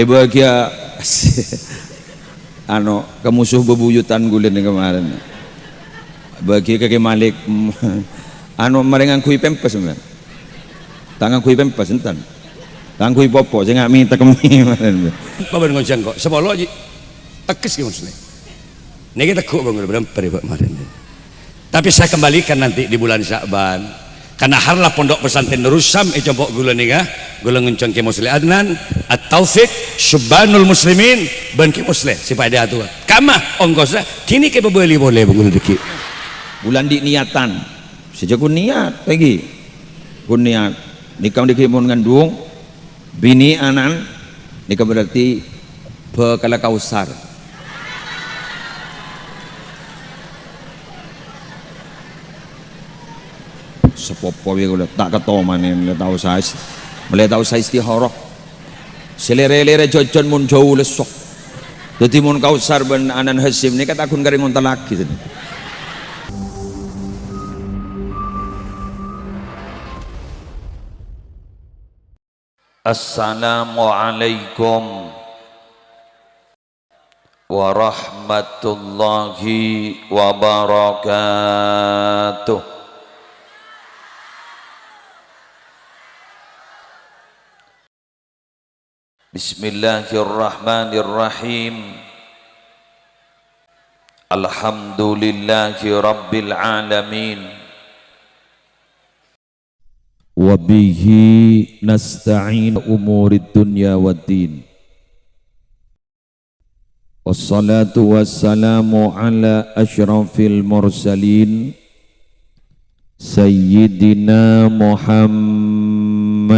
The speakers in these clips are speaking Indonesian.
bahagia kemusuh bebuyutan gulen kemarin bagi kakek Malik mereka ngangkui pempes man. Tak ngangkui pempes entan ngangkui popo saya nggak minta kemi kemarin apa ngoceng kok sepuluh aja tekis gitu maksudnya ini kita kok bang kemarin tapi saya kembalikan nanti di bulan Sya'ban karena harlah pondok pesantren Nurusam coba gula nih gula nguncang ke muslim Adnan at-Taufiq Syubbanul Muslimin ban ke muslim si pada atuh kamah ongkosnya kini ke beli boleh bang dikit bulan di niatan sejak ku niat lagi ku niat nikah dikimun ngandung bini anan nikah berarti bekala kausar sepopo ya gue tak ketoman yang tahu saya melihat tahu saya istihoroh selere-lere jojon mun jauh lesok jadi mun kausar ben anan hasim ini kata akun garing ngontal lagi Assalamualaikum warahmatullahi wabarakatuh. Bismillahirrahmanirrahim. Alhamdulillahi rabbil alamin. Wa bihi nasta'in umurid dunya waddin. Wassalatu wassalamu ala asyrafil mursalin Sayyidina Muhammadin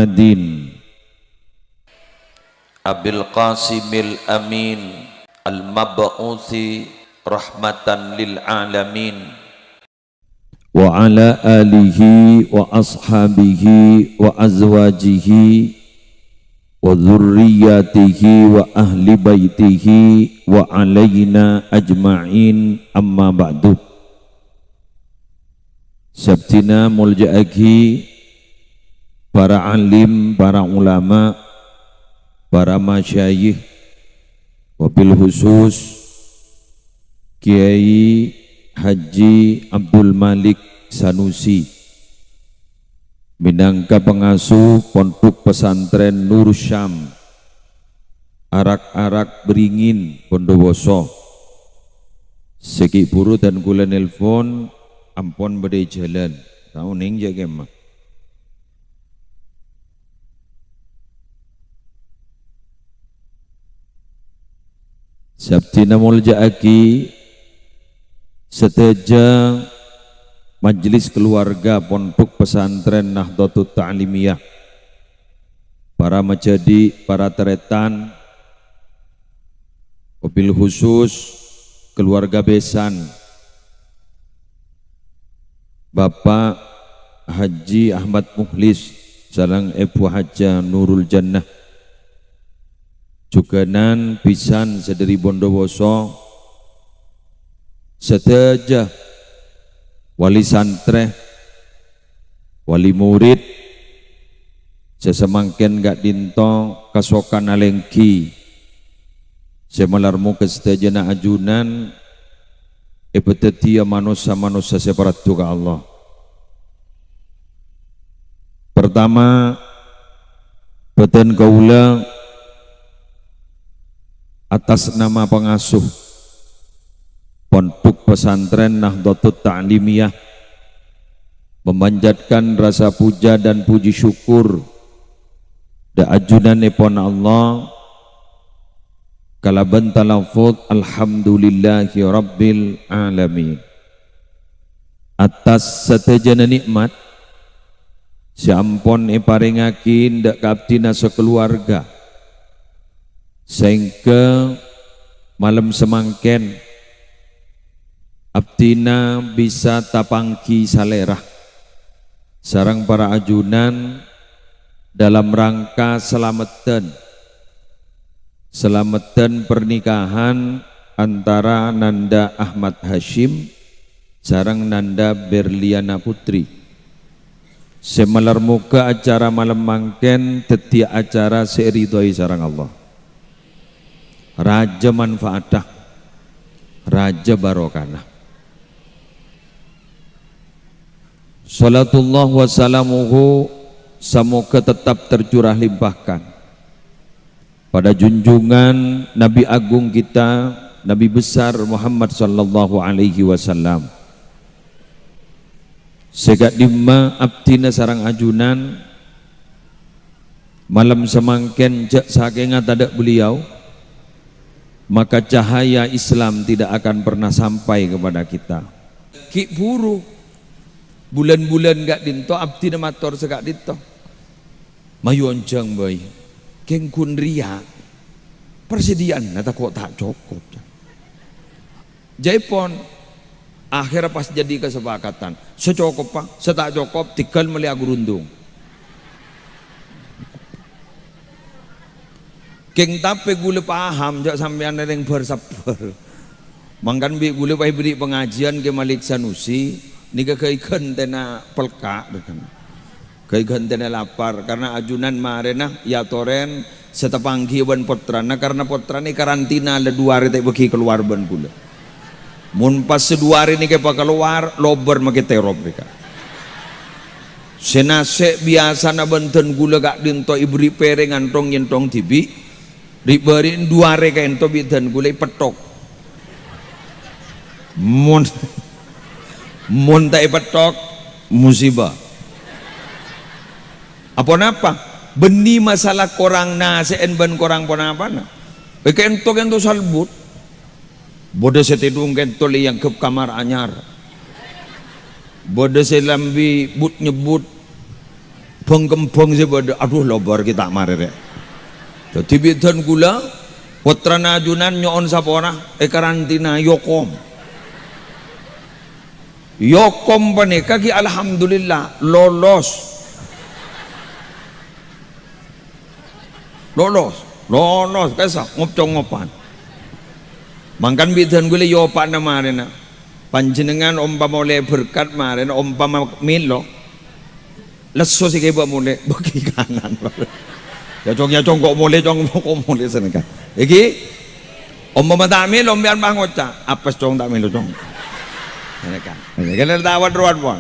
Abil Qasimil Amin Al-Mab'uthi rahmatan lil alamin wa ala alihi wa ashabihi wa azwajihi wa dhurriyyatihi wa ahli baitihi wa alayna ajma'in amma ba'du. Sabtina mulja'agi para alim, para ulama, para masyayikh, wabil khusus Kiai Haji Abdul Malik Sanusi minangka pengasuh pondok pesantren Nur Syam Arak-arak Beringin Bondowoso segi buru dan kula nelpon ampon bade jalan tahu ning jaga mah Sabtina mulja'aki seteja majelis keluarga pondok pesantren Nahdlatul Ta'limiyah para majadi, para teretan wabil khusus keluarga besan Bapak Haji Ahmad Mukhlis sareng Ibu Haja Nurul Jannah juganan pisan sederi Bondowoso seteja wali santre wali murid sesemangken gak dinto kasokan alengki semalarmu kestajana ajunan ebetetia manusia separatu ka Allah. Pertama beten kaula atas nama pengasuh pondok pesantren Nahdlatul Ta'limiyah memanjatkan rasa puja dan puji syukur da ajunan ipon Allah kalaban talafut alhamdulillahi rabbil alamin atas satejana nikmat sampun iparingakin dak kaptina sekeluarga sehingga malam semangken abdina bisa tapangki salerah sarang para ajunan dalam rangka selamatan pernikahan antara Nanda Ahmad Hashim sarang Nanda Berliana Putri semalar muka acara malam mangken tetia acara seridoi sarang Allah raja manfaatah, raja barokah. Salatullah wassalamuhu semoga tetap tercurah limpahkan pada junjungan Nabi Agung kita, Nabi besar Muhammad sallallahu alaihi wasallam. Segat dimma abdina sarang ajunan malam semangken jak saking tadak beliau, maka cahaya Islam tidak akan pernah sampai kepada kita. Ki buru bulan-bulan gak dinto abdi na mator segak dinto mayonjang boy keng kun ria persediaan nata kok tak cukup. Jaipon akhirnya pas jadi kesepakatan secukup pak setak cukup tikal meli agurundung keng tapi gule paham jak sampean yang bersabar mangkan bi gule pai beri pengajian ke Malik Sanusi nika kaikan tena pelka dekan kaikan tena lapar karena ajunan marena ya toren setepangki ban potrana karena potrana karantina le 2 hari tak bagi keluar ban gule mun pas 2 hari ni ke keluar lober make terop mereka senase biasa na benten gula gak dinto ibri pereng antong yentong tibi riberin 2 hari ka ento bidan gula petok mun tak petok musibah apa napa beni masalah korang naseen ban korang pon apa na kento salbut bodoh setidung kento yang ke kamar anyar bodoh selambi but nyebut penggempeng si bodoh aduh lobar kita marere jadi bidan gula putra najunan nyon sapona karantina yokom panika ki alhamdulillah lolos kesa ngopcong ngopan mangkan bidan gule yopan na marena panjenengan umpama oleh berkat marena umpama milo leso si keba mule bagi kanan ya cong kok mule sana kan iki umpama tak milo biar bangoca apes cong tak milo cong sana kan kena tawad ruan pon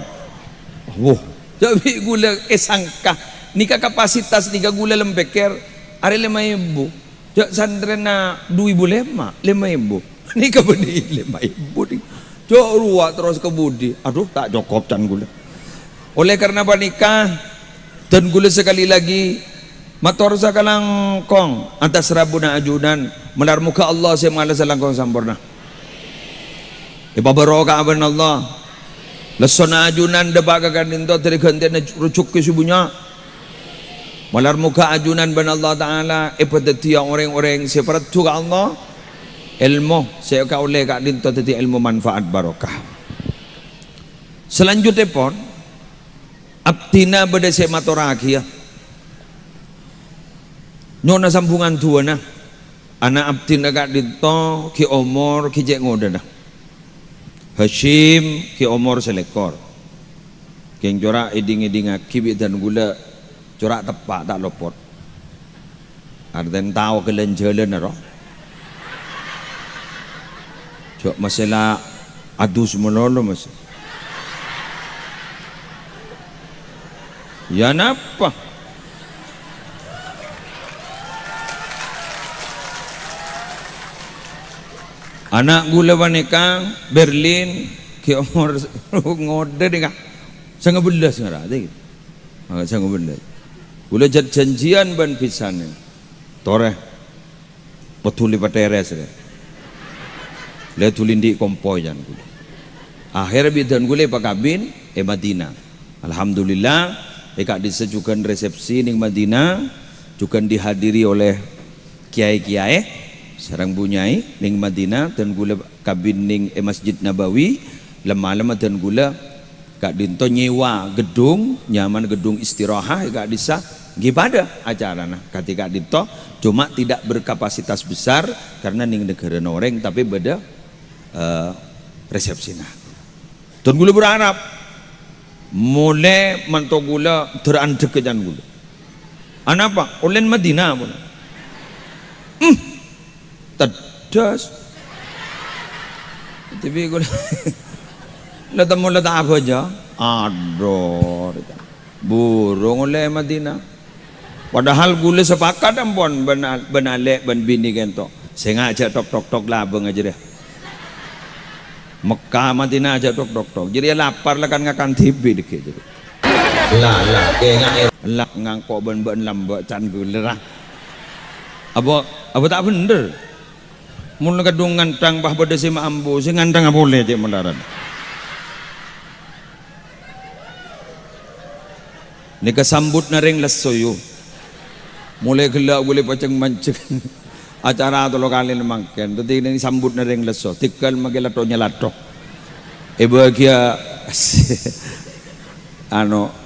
wah jadi gula sangka nika kapasitas nika gula lembeker are 5.000 jak sandrena 2.500 5.000 nika beni 5.000 nih cok ruak terus ke budi aduh tak cukup can gula oleh karena panikah dan gula sekali lagi mator sakalang kong atas rabuna ajudan menar muka Allah saya malas salangkong sampurna ibabarokah aban Allah lesona ajunan debaga kaninto dari gantian rucuk ke subuhnya malar muka ajunan ban Allah Ta'ala ipadetia orang-orang separat juga Allah ilmu saya kau oleh kak dinto tadi ilmu manfaat barokah selanjutnya pun abdina beda saya matoraki ya nyona sambungan tua na anak abdina kak dinto ki omor ki jek ngoda na Hashim ki omor selekor keng jora eding-eding akibit dan gula corak tepak tak lopot ada yang tahu kelenjalan naro cok masalah adu semololo mas ya napa anak gula waneka Berlin ki umur ngode deh sangat belas ngara deh sangat belas gula jad janjian ban pisan tore petuli pateres le tulindi kompoi jan gula akhir bidan gula pakabin Madinah alhamdulillah kak disejukan resepsi ning Madinah juga dihadiri oleh kiai-kiai sarang bunyai ning Madinah dan gula kabin ning Masjid Nabawi lama-lama dan gula kak dinto nyewa gedung nyaman gedung istirahat kak disa gimana acara nah ketika dinto cuma tidak berkapasitas besar karena ning negara noreng tapi beda resepsi nah dan gula berharap mulai manto gula terandek ke jan gula anapa oleh Madinah pun tedas tapi gue lah temu lah tak apa aja aduh burung oleh Madinah padahal gule sepakat ampun benalek ben bini kento sengaja tok labeng aja deh Mekah Madinah aja tok jadi lapar lah kan ngakan tibi dikit jadi lah kayak lah ngangkok ben lambat can gule lah apa tak bener mun kadung ngantang bah beda si ambu si ngantang boleh je mendarat ni kesambut naring lesoyo mulai gelak boleh paceng mancing acara atau lokalin mangken tadi ini sambut naring leso tikal magilatonya lato bahagia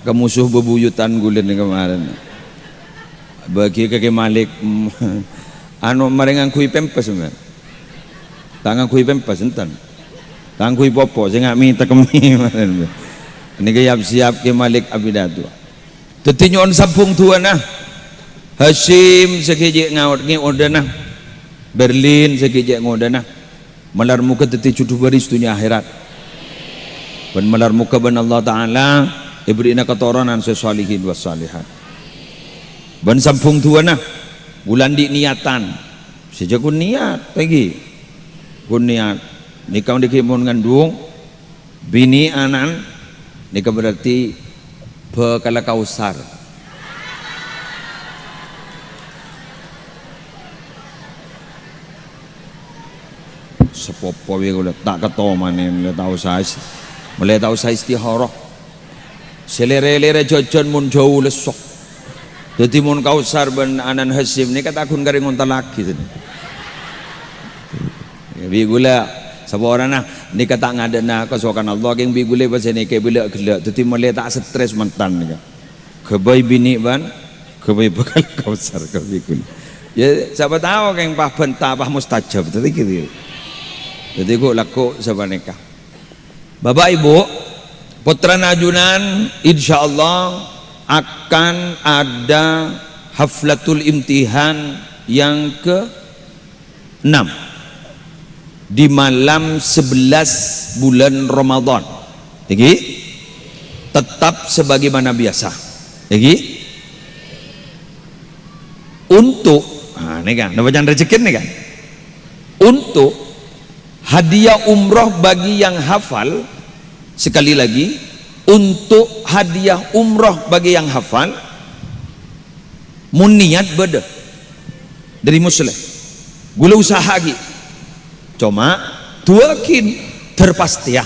kemusuh bebuyutan gulen kemarin bagi kakek Malik marengang kui pempes men tangan kui pempes entan tangan kui popo saya nggak minta kemi ini kayak siap ke Malik Abidatu tetinyon sampung tua nah Hashim sekejek ngawat ngodana Berlin sekejek ngodana malar muka teti cudu baris dunia akhirat dan malar muka ban Allah Ta'ala ibrina ketoronan sesalihin wassalihat ban sampung tua nah bulan di niatan sejak kun niat lagi kun niat nikah dikimun ngandung bini anan nikah berarti bekala kausar sepopo we tak ketomanen tahu saya mulai tahu saya istiharah selere-lere jajan mun jauh lesok jadi mun kausar ben anan Hasim ni kata akun garing unta laki bigula seorang nah ni kata ngadana kesukaan Allah yang bigule pasal ni ke bila gelak jadi mulai tak stres mentan ni kebai bini ban kebai bakal kausar ke bigula ya siapa tahu yang pah bentah pah mustajab tadi gitu jadi gue laku sebaneka Bapak Ibu putra najunan insyaallah akan ada haflatul imtihan yang ke-6 di malam 11 bulan Ramadan jadi tetap sebagaimana biasa jadi untuk ini kan bacaan rezeki nih kan untuk hadiah umroh bagi yang hafal sekali lagi untuk hadiah umroh bagi yang hafal muniat beda dari muslim gula usaha lagi cuma tuakin terpastiah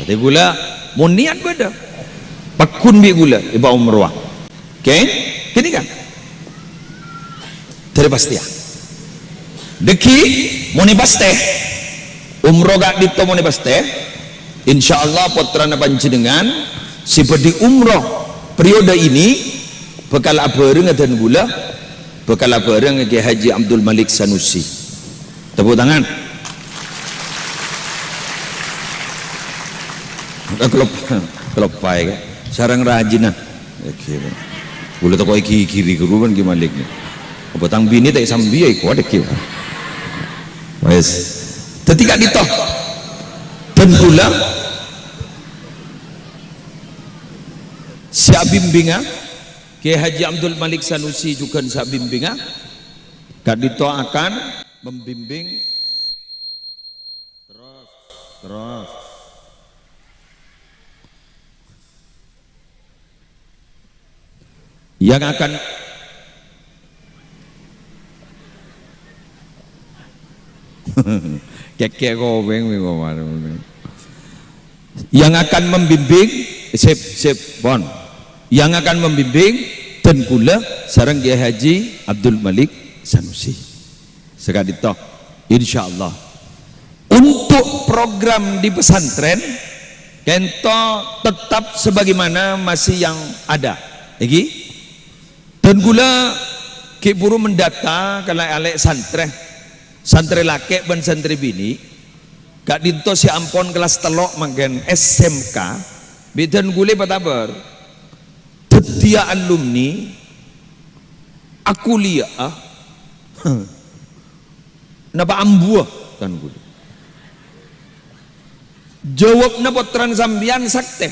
jadi gula muniat beda pakun bi gula iba umroh oke gini kan terpastiah deki moni baste umroh gak dito moni baste insyaallah putra na panjenengan seperti umroh periode ini bekal abareng dan gula bekal abareng ke Haji Abdul Malik Sanusi tepuk tangan kelopai sarang rajin nah gula toko kiri keruban gimana nih apa tang bini tak sambil ikut ada kira wes ketika ditoh dan pula siap bimbingan ke Haji Abdul Malik Sanusi juga siap bimbingan kak ditoh akan membimbing terus yang akan yang akan membimbing bon yang akan membimbing dan pula sareng Kiai Haji Abdul Malik Sanusi sekali toh insyaallah untuk program di pesantren kento tetap sebagaimana masih yang ada lagi dan pula ki buru mendata kalau alek santri laki dan santri bini kak dinto si ampon kelas telok manggen SMK bidan gule batabar tetia alumni aku lihat napa ambuah tan kula. Jawab napa tran sambian sakte.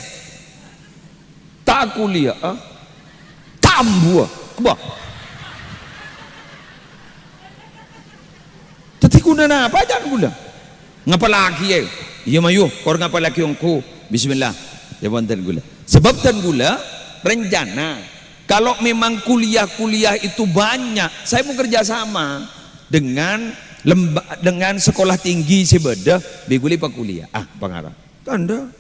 Tak kuliah, tak ambuah. Apa? Tadi kuna na apa jangan kula. Ngapa lagi ya? Iya mayu, kor ngapa lagi ongku. Bismillah. Ya wonten gula. Sebab tan gula rencana kalau memang kuliah itu banyak, saya mau kerja sama dengan sekolah tinggi sebeda beguli pak kuliah. Pengarah. Tanda.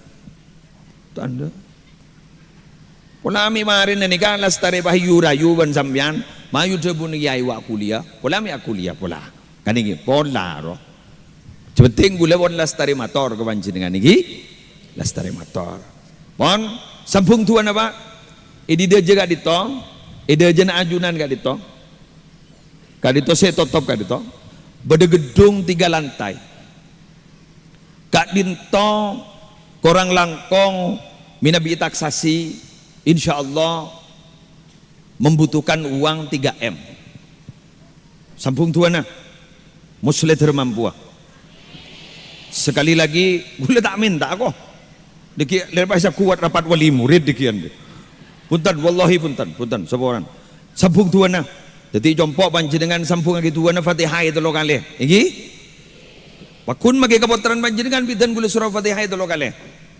Pola mi marin ni kan lastare bahayu rayu ban sambian, mayu debu ni yai wa kuliah. Pola mi kuliah pola. Kan ini pola roh. Cebeting gula pon lastare motor ke banci dengan niki. Lastare motor. Pon sambung tuan apa? Idi dia jaga dito, ide jena ajunan gak dito. Kadito saya tutup kadito. Beda gedung 3 lantai. Kak dinto korang langkong minabi taksasi, insya Allah membutuhkan uang 3M. Sambung tuan nah, muslim termampu. Sekali lagi, boleh tak minta kok. Diki lepas saya kuat rapat wali murid dikian. Punten wallahi punten seorang. Sambung tuan nah. Jadi jompok panjenengan sambung lagi tuan Fatihah itu lo kali. Iki? Pakun magi kapotran panjenengan bidan gula surah Fatihah itu lo kali.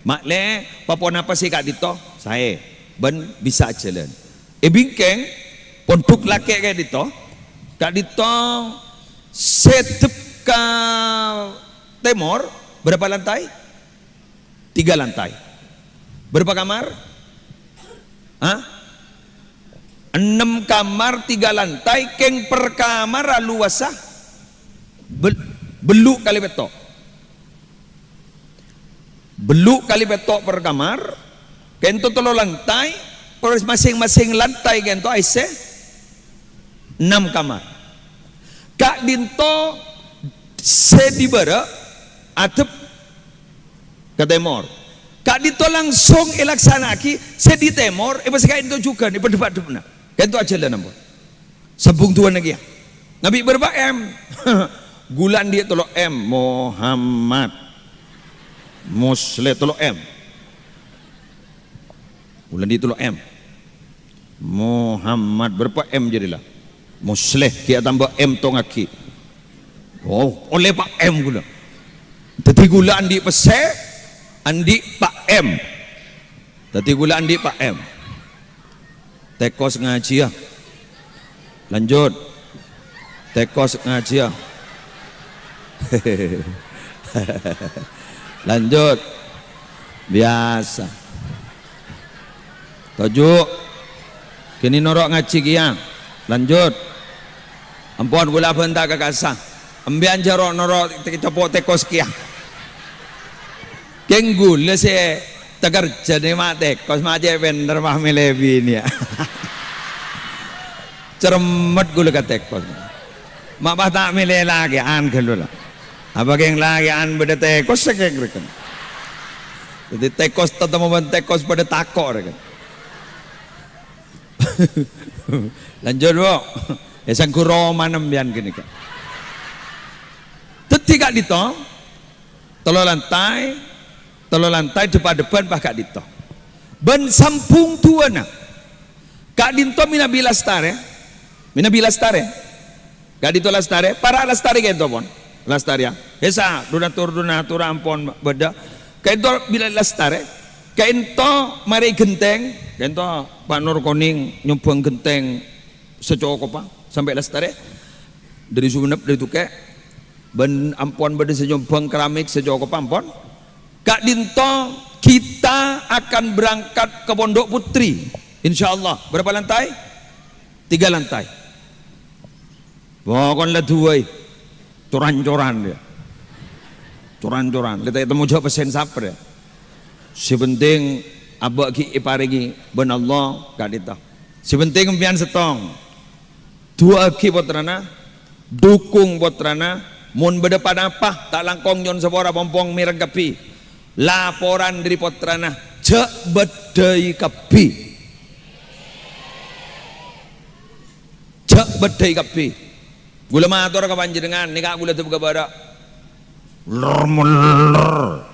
Makle papon apa sih kak dito? Saya ben bisa jalan. Bingkeng ponduk laki kayak dito. Kak dito setep ka Timur berapa lantai? 3 lantai. Berapa kamar? 6 kamar 3 lantai. Keng per kamar luasah beluk kali betok. Beluk kali betok per kamar. Kento 3 lantai. Masing-masing lantai kento aise 6 kamar. Kak dinto sedibara atep ke Timur. Kak dito langsung ilaksanaki sedi Timur, pasal itu juga nih berdebat dulu. Itu aja lah nampak. Sambung tuan lagi ya. Nabi berapa M? Gulan dia tolong M. Muhammad. Muslim tolong M. Gulan dia tolong M. Muhammad berapa M jadilah? Muslim dia tambah M tongaki. Oh, oleh Pak M gula. Tadi gula andi pese, andi Pak M. Tadi gula andi Pak M. Tekos ngaji ya. Lanjut. Tekos ngaji ya. Lanjut. Biasa. Tajuk. Kini norok ngaji kiang. Lanjut. Ampun gula bentak kakasah. Ambian jarok norok kita po tekos kiang. Kenggul se tegar jadi mate kos maje bener mah melebi ini ya. Cermet gula katekos. Mak bah tak mele lagi an kelula. Apa yang lagi an beda tekos sekek rekan. Jadi tekos tetap mau tekos pada takor rekan. Lanjut bu. Esang kuroma nembian gini kan. Ketika ditong, telo lantai depan bah kak dito. Ben sampung tuana. Kak dinto minabi lastare. Kak dito lastare, para lastare kento pon. Lastare ya. Esa donatur ampon beda. Kento bila lastare, kento mari genteng, kento Pak Nur Koning nyumbang genteng secoko pa sampai lastare. Dari Sumenep dari Tuke. Ben ampon beda senyumbang keramik secoko pampon. Kak Dinto kita akan berangkat ke Pondok Putri insyaallah. Berapa lantai? 3 lantai. Pokoknya 2 coran-coran dia. Coran-coran. Kita temu jawab pesen saper ya. Sepenting abak ki iparigi ben Allah Kak Dinto. Sepenting empian setong. 2 ki potrana dukung potrana mun beda pada apa tak langkong nyon sepora pompong mirengkepi. Laporan dari potrana cek bedai kepi, cek bedai kepi. Gula matur ka panjenengan nika gula teu kabara. Ler.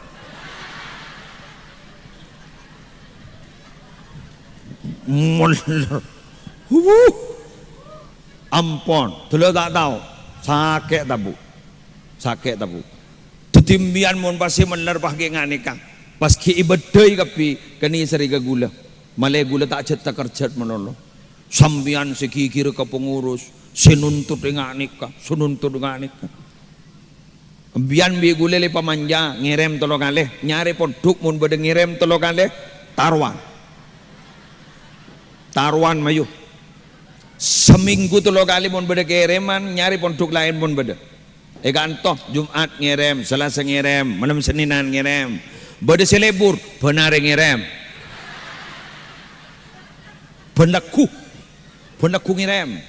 Muler. Ampun, dulu tak tahu sakit tabu. Sakit tabu. Tetimbian mon pasti meler pake nganika. Pas ki ibedai kapi kani seri ke gula. Malay gula tak cet tak kerjat menolong. Sambian sekikir ke pengurus, senuntut nganika, senuntut nganika. Bian bi gula le pamanja ngirem tolong kalih, nyari poduk mun bede ngirem tolong kalih taruan. Taruan mayu. Seminggu tolong kali mun beda kiriman nyari pondok lain pun beda. Kantoh Jumat ngirim, Selasa ngirim, malam Seninan ngirim. Beda selebur benar ngirim. Bendaku ngirim.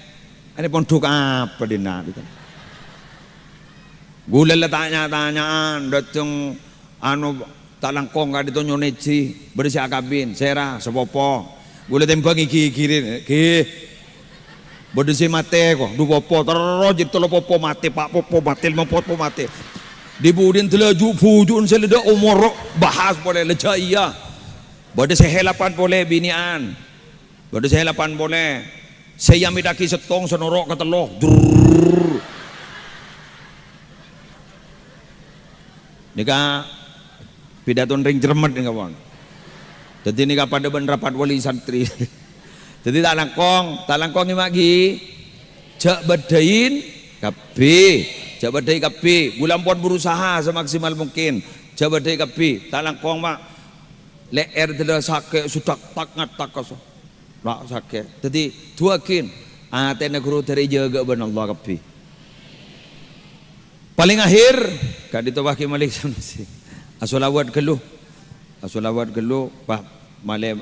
Ini pondok apa dina itu? Gula lah tanya-tanyaan, datang anu talangkong kadi tu nyoneci, beda si akabin, sera, sepopo. Gula tembak kikirin, bodoh si mate kok, du popo terus jadi telo popo mate, pak popo mate, lima popo mate. Dibudin telaju pujun seleda umur bahas boleh leja iya. Bodoh sehelapan boleh binian, bodoh sehelapan boleh. Saya midaki setong senorok keteloh. Nika pidaton ring cermet nih kawan. Jadi nika pada ben rapat wali santri. Jadi talangkong ni magi cak bedain kapi, cak bedai kapi. Bulan pun berusaha semaksimal mungkin. Cak bedai kapi, talangkong mak leer tidak sakit sudah tak kaso, nak sakit. Jadi tuakin, tena guru dari jaga ben Allah kapi. Paling akhir, kad itu wakil malik samsi. Asolawat keluh, pak male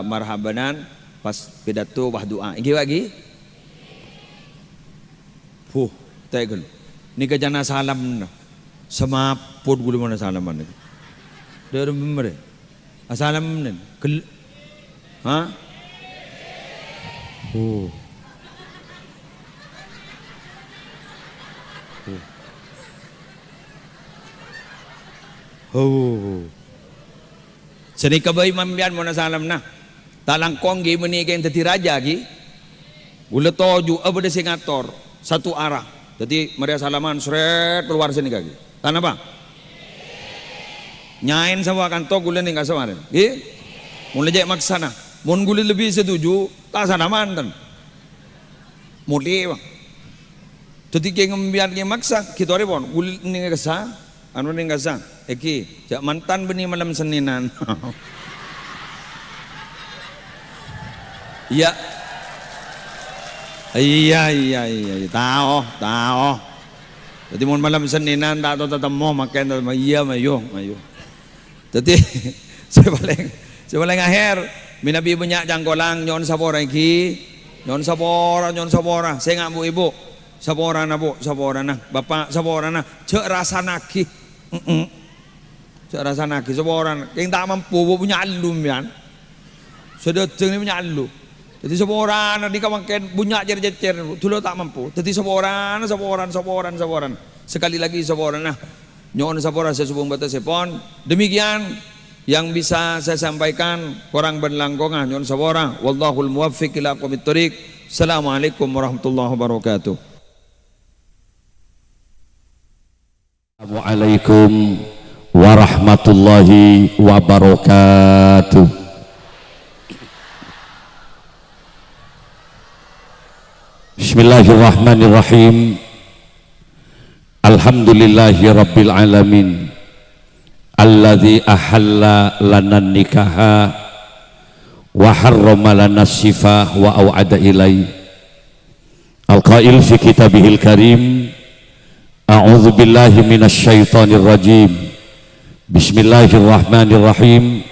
marhabanan. Pas pidato bah doa ingi lagi tegel ni ka jana salam semaput gulu mana salaman der memre asalam nen ha seni kabay mambian mana salam na talangkong gi menigeng teti raja gi gula toju abade singator satu arah jadi mereka salaman seret keluar sini kaki tanah apa nyain sama kantor gula nih nggak sama gi mulai jek maksana mun gula lebih setuju tak salaman tan mulai bang jadi keng biar keng maksa kita repon gula nih kesa anu nih kesa eki jak mantan benih malam Seninan. Iya, tahu. Jadi mau malam Seninan tak tahu tetemu makan iya mayu. Jadi saya paling akhir minabi banyak jangkolang nyon sabora iki, nyon sabora. Saya nggak ibu, sabora na bapak sabora na, cek rasa naki, sabora. Yang tak mampu punya alum ya, sudah ni punya alum. Jadi seorang nanti kawan bunyak jer dulu tak mampu. Jadi seorang. Sekali lagi seorang nyon seorang sesubung batas sepon. Demikian yang bisa saya sampaikan kurang berlangkongan nyon seorang. Wallahul muwaffiq ila aqwamit thoriq. Assalamualaikum warahmatullahi wabarakatuh. Assalamualaikum warahmatullahi wabarakatuh. Bismillahirrahmanirrahim. Alhamdulillahi rabbil alamin alladzi ahalla lana nikaha wa harrama lana sifah wa au'ada ilai al-qail fi kitabihil karim a'udzu billahi minasy syaithanir rajim bismillahirrahmanirrahim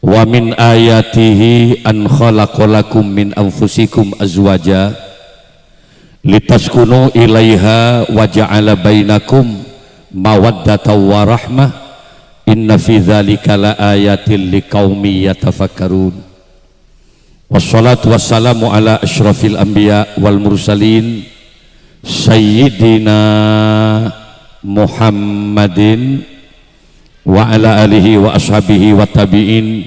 wa min ayatihi an khalaqalakum min anfusikum azwaja litaskunu ilaiha wa ja'ala bainakum mawaddatan wa rahmah inna fi dzalika laayatil liqaumin yatafakkarun. Wassalatu wassalamu ala asyrafil anbiya wal mursalin Sayyidina Muhammadin wa ala alihi wa ashabihi wa tabi'in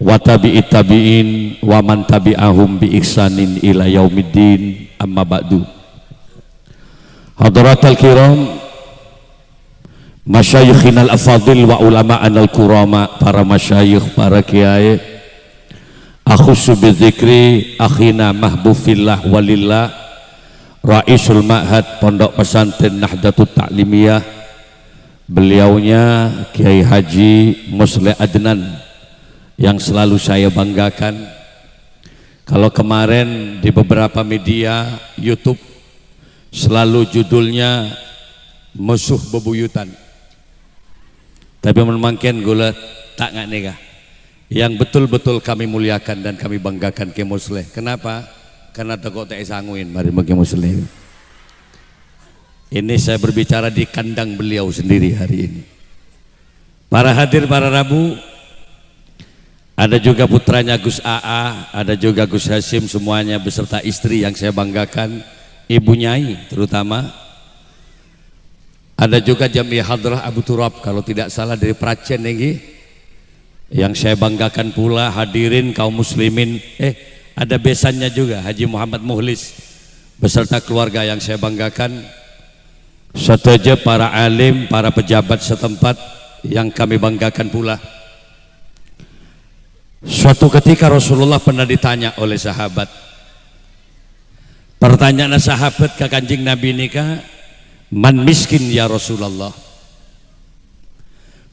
wa tabi'it tabi'in wa man tabi'ahum bi ihsanin ila yaumiddin, amma ba'du. Hadratal kiram, masyayikhinal afadil wa ulama'anal kurama, para masyayikh, para kiai, akhusu bizikri akhina mahbufillah walillah, Raisul Ma'had Pondok Pesantren Nahdlatul Ta'limiyah, beliaunya Kiai Haji Musleh Adnan, yang selalu saya banggakan. Kalau kemarin di beberapa media YouTube selalu judulnya musuh bebuyutan, tapi memangkin gula tak nggak nega yang betul-betul kami muliakan dan kami banggakan Kiai Musleh. Kenapa? Karena toko tak sanguin mari bagi Musleh. Ini saya berbicara di kandang beliau sendiri hari ini. Para hadir, para Rabu, ada juga putranya Gus AA, ada juga Gus Hasim, semuanya beserta istri yang saya banggakan, Ibu Nyai terutama. Ada juga Jamiah Hadrah Abu Turab, kalau tidak salah dari Pracen ini, yang saya banggakan pula. Hadirin kaum muslimin, ada besannya juga Haji Muhammad Muhlis beserta keluarga yang saya banggakan. Setuju para alim, para pejabat setempat yang kami banggakan pula. Suatu ketika Rasulullah pernah ditanya oleh sahabat. Pertanyaan sahabat ke Kanjeng Nabi nikah, man miskin ya Rasulullah?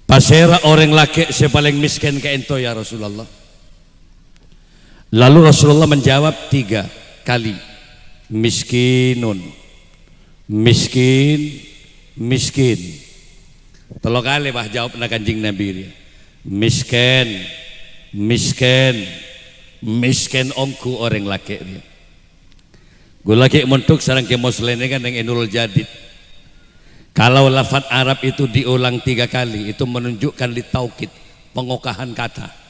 Pasera orang laki sepaling miskin ke ento ya Rasulullah. Lalu Rasulullah menjawab 3 kali, miskinun, miskin, miskin. 3 kali bah jawab na Kanjeng Nabi, miskin, miskin, miskin ongku orang laki dia. Gue laki mentuk sarang Kiai Musleh ini kan yang Nurul Jadid. Kalau lafaz Arab itu diulang 3 kali, itu menunjukkan litaukid, pengokahan kata.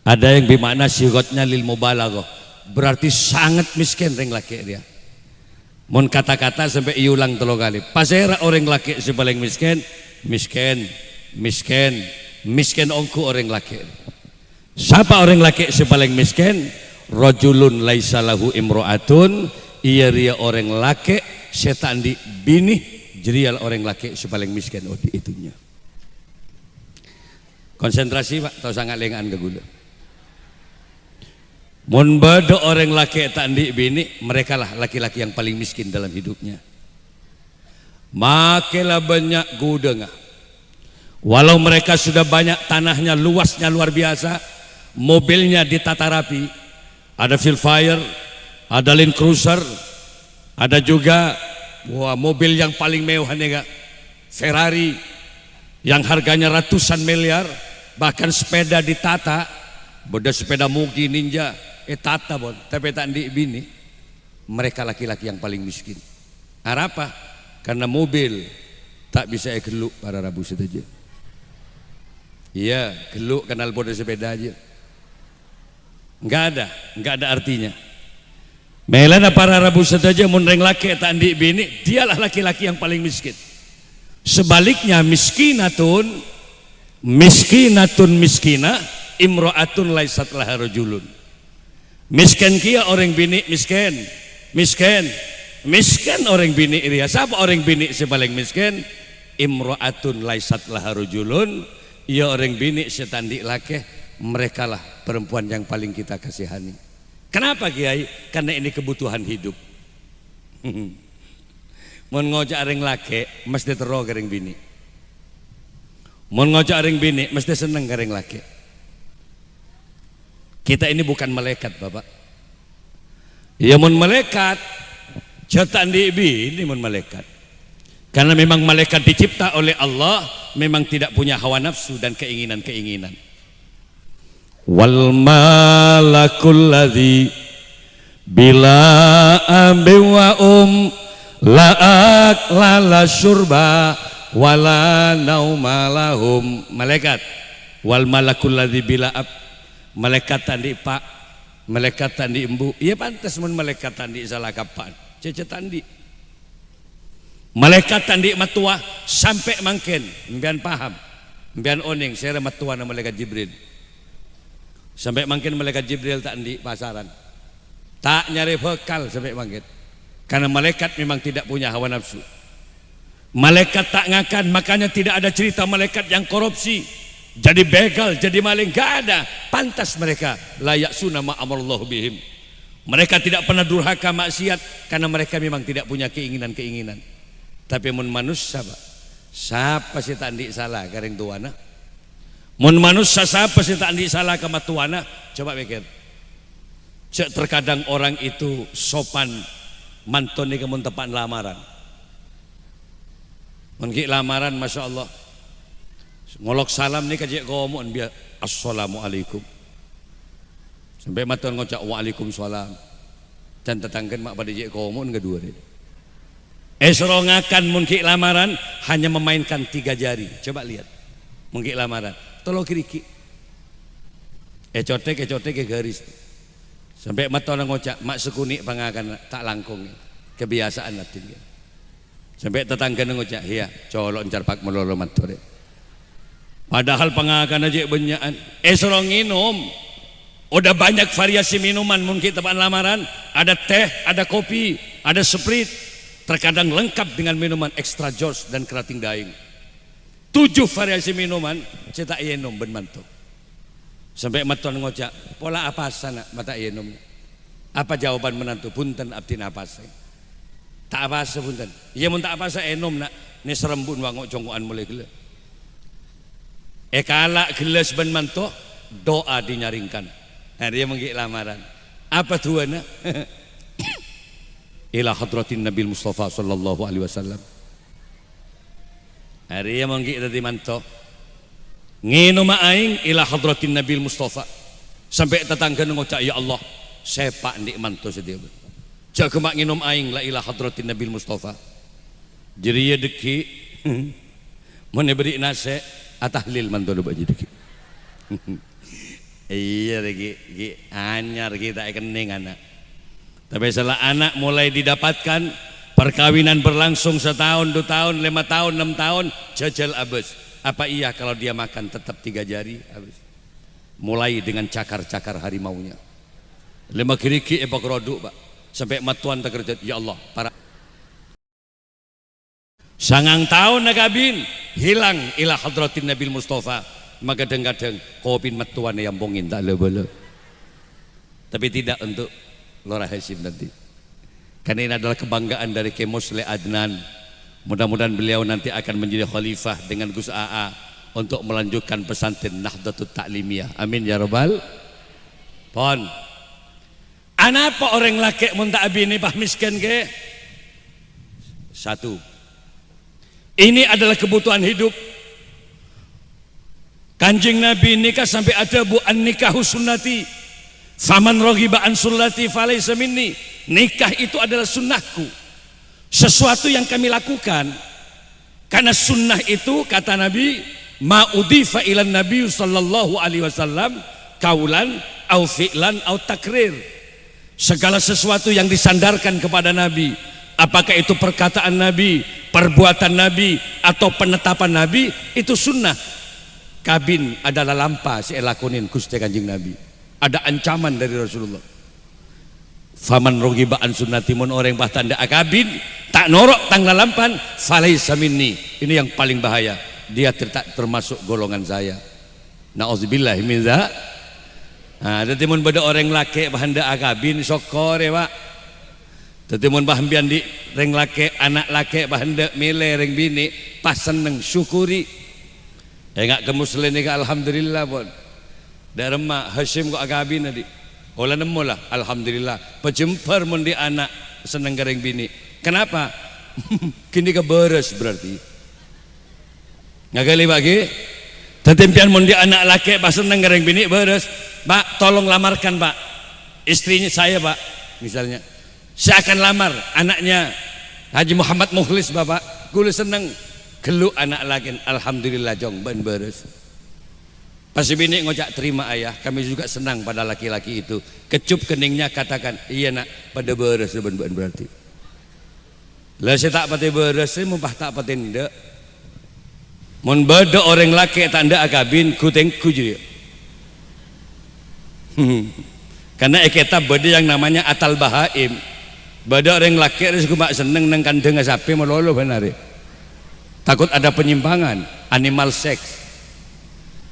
Ada yang bermakna sigotnya lil mubalaghah, berarti sangat miskin orang laki dia. Mun kata-kata sampai iulang 3 kali. Pasera orang laki sepaling miskin, miskin, miskin, miskin ongku orang laki. Siapa orang laki sepaling miskin? Rajulun laisa lahu imro'atun, iya ria orang laki setan di bini, jerial orang laki sepaling miskin. Oh di itunya. Konsentrasi Pak, tahu sangat lengan ke gula. Mun bado orang laki tak di bini, mereka lah laki-laki yang paling miskin dalam hidupnya. Makelah banyak gudeng. Walau mereka sudah banyak, tanahnya luasnya luar biasa, mobilnya ditata rapi, ada Filfire, ada Land Cruiser, ada juga mobil yang paling mewah nih, Ferrari yang harganya ratusan miliar, bahkan sepeda ditata, beda sepeda Mugi Ninja, tata bon, tapi tak di bini. Mereka laki-laki yang paling miskin. Apa? Karena mobil tak bisa geluk para Rabu saja. Iya, geluk kenal pada sepeda aja. Enggak ada artinya. Melana para Rabu saja munreng laki tak di bini, dialah laki-laki yang paling miskin. Sebaliknya miskinatun miskina, imro'atun laisat laha rajulun. Miskin kia orang bini miskin, miskin orang bini dia. Siapa orang bini sepaling miskin? Imro'atun laisat laha rajulun. Ia orang bini setandi laki, mereka lah perempuan yang paling kita kasihani. Kenapa Kiai? Karena ini kebutuhan hidup. Mun ngojak orang laki mesti terus orang bini. Mun ngojak orang bini mesti seneng orang laki. Kita ini bukan malaikat Bapak. Ya mun malaikat, cetak di bini mun malaikat. Karena memang malaikat dicipta oleh Allah, memang tidak punya hawa nafsu dan keinginan-keinginan. Wal malakul ladzi bila wa la syurba wala naumalahum. Malaikat wal malakul ladzi bila malaikat tandi pak, malaikat tandi embu. Iya pantas mun malaikat tandi salah kapan. Cece tandi. Malaikat tandik matua sampai mangken mbian paham mbian oning sere matua na malaikat Jibril sampai mangken malaikat Jibril tak di pasaran tak nyari bekal sampai mangken karena malaikat memang tidak punya hawa nafsu. Malaikat tak ngakan, makanya tidak ada cerita malaikat yang korupsi jadi begal, jadi maling, gak ada. Pantas mereka layak sunnah ma'amallahu bihim. Mereka tidak pernah durhaka maksiat karena mereka memang tidak punya keinginan-keinginan. Tapi mun manusia siapa sih tak andi salah kareng tuana? Mun manusia siapa sih tak andi salah ke tuana? Coba pikir. Cek terkadang orang itu sopan mantun ni kemun tepan lamaran. Mengki lamaran masya Allah. Ngolok salam ni kajek ngomong dia assalamualaikum. Sampai mantun ngocak waalaikumsalam. Dan tetanggan mak pada jek ngomong kedua ni. Serongakan mungkin lamaran hanya memainkan 3 jari. Coba lihat. Mungkin lamaran. Tolong kiriki. Cotek garis. Sampai mata orang ngocak mak sekuni pangakan tak langkung. Kebiasaan natin. Sampai tetangga ngocak, iya, colok encar pak melolo matore. Padahal pangakan aja benyaan. Serong minum. Udah banyak variasi minuman mungkin tempat lamaran. Ada teh, ada kopi, ada sprite. Terkadang lengkap dengan minuman extra jos dan kerating daing. 7 variasi minuman cetak yenom ben mantuk. Sampai maton ngocak, pola apa sana mata yenom. Apa jawaban menantu? Punten abdi napas. Tak apa punten. Iya mun tak apa enom nak ni serembun wangok jongkoan mulai gila. Kalak gelas ben mantuk doa dinyaringkan. Dia menggik lamaran. Apa tuana? Ila hadratin Nabi Mustafa sallallahu alaihi wasallam. Hari yang mangki tadi manto ngino maaing ila hadratin Nabi Mustafa sampai tetangga ngocak ya Allah sepak ndik manto sedia. Cak kemak nginom aing la ila hadratin Nabi Mustafa. Jadi ya deki mun beri nase atahlil manto do baji deki. Iya lagi anyar kita kening anak. Tapi setelah anak mulai didapatkan, perkawinan berlangsung 1 tahun, 2 tahun, 5 tahun, 6 tahun, jajal abis. Apa iya kalau dia makan tetap 3 jari abis. Mulai dengan cakar-cakar harimaunya. 5 kiriki ebak roduk pak. Sampai matuan terkerjat, ya Allah para sangang tahun nakabin hilang ila hadratin Nabi Mustafa. Maka kadang-kadang kopin matuan yang bongin tak lebih. Tapi tidak untuk Lora Hasim nanti. Karena ini adalah kebanggaan dari Kemusle Adnan. Mudah-mudahan beliau nanti akan menjadi khalifah dengan Gus AA untuk melanjutkan pesantren Nahdlatul Ta'limiyah. Amin ya rabbal. Pon. Anapa orang laki munta abi ini pah miskin ke? 1. Ini adalah kebutuhan hidup. Kanjeng Nabi nikah sampai ada bu an nikahu sunnati. Faman raghiba an sunnati falaysa minni. Nikah itu adalah sunnahku. Sesuatu yang kami lakukan. Karena sunnah itu kata Nabi, ma udhifa ilan Nabi sallallahu alaihi wasallam kaulan au fi'lan au takrir. Segala sesuatu yang disandarkan kepada Nabi, apakah itu perkataan Nabi, perbuatan Nabi atau penetapan Nabi, itu sunnah. Kabin adalah lampa si elakonin Gusti Kanjeng Nabi. Ada ancaman dari Rasulullah. Faman raghiba an sunnati mun orang bah tanda akabin tak norok tang lalampan falaysa minni. Ini yang paling bahaya. Dia tak termasuk golongan saya. Nauzubillah min dzalik. Nah, dadi mun beda orang laki bah handa akabin sokor ya Pak. Dadi mun bah mbian di reng laki anak laki bah handa milih reng bini pas seneng syukuri. Enggak ke muslim ni alhamdulillah pun. Dak remak Hashim kok agabin tadi. Olah nemu lah alhamdulillah. Pejempar mun di anak seneng gareng bini. Kenapa? Kini ke beres berarti. Ngagali bagi. Tetempian mun di anak laki pas seneng gareng bini beres. Pak tolong lamarkan Pak. Istrinya saya Pak. Misalnya. Saya akan lamar anaknya Haji Muhammad Mukhlis Bapak. Kula seneng geluk anak laki. Alhamdulillah jong ben beres. Pas bini ngocak terima ayah, kami juga senang pada laki-laki itu. Kecup keningnya katakan, iya nak pada beres berarti. Lah saya tak pati beres, mumpah tak pati ndak. Mun beda orang laki tak ndak akabin kutengku jadi. Karena kita beda yang namanya atal bahaim. Beda orang laki harus kumak seneng nang kandeng sapi melolo benar. Takut ada penyimpangan, animal sex.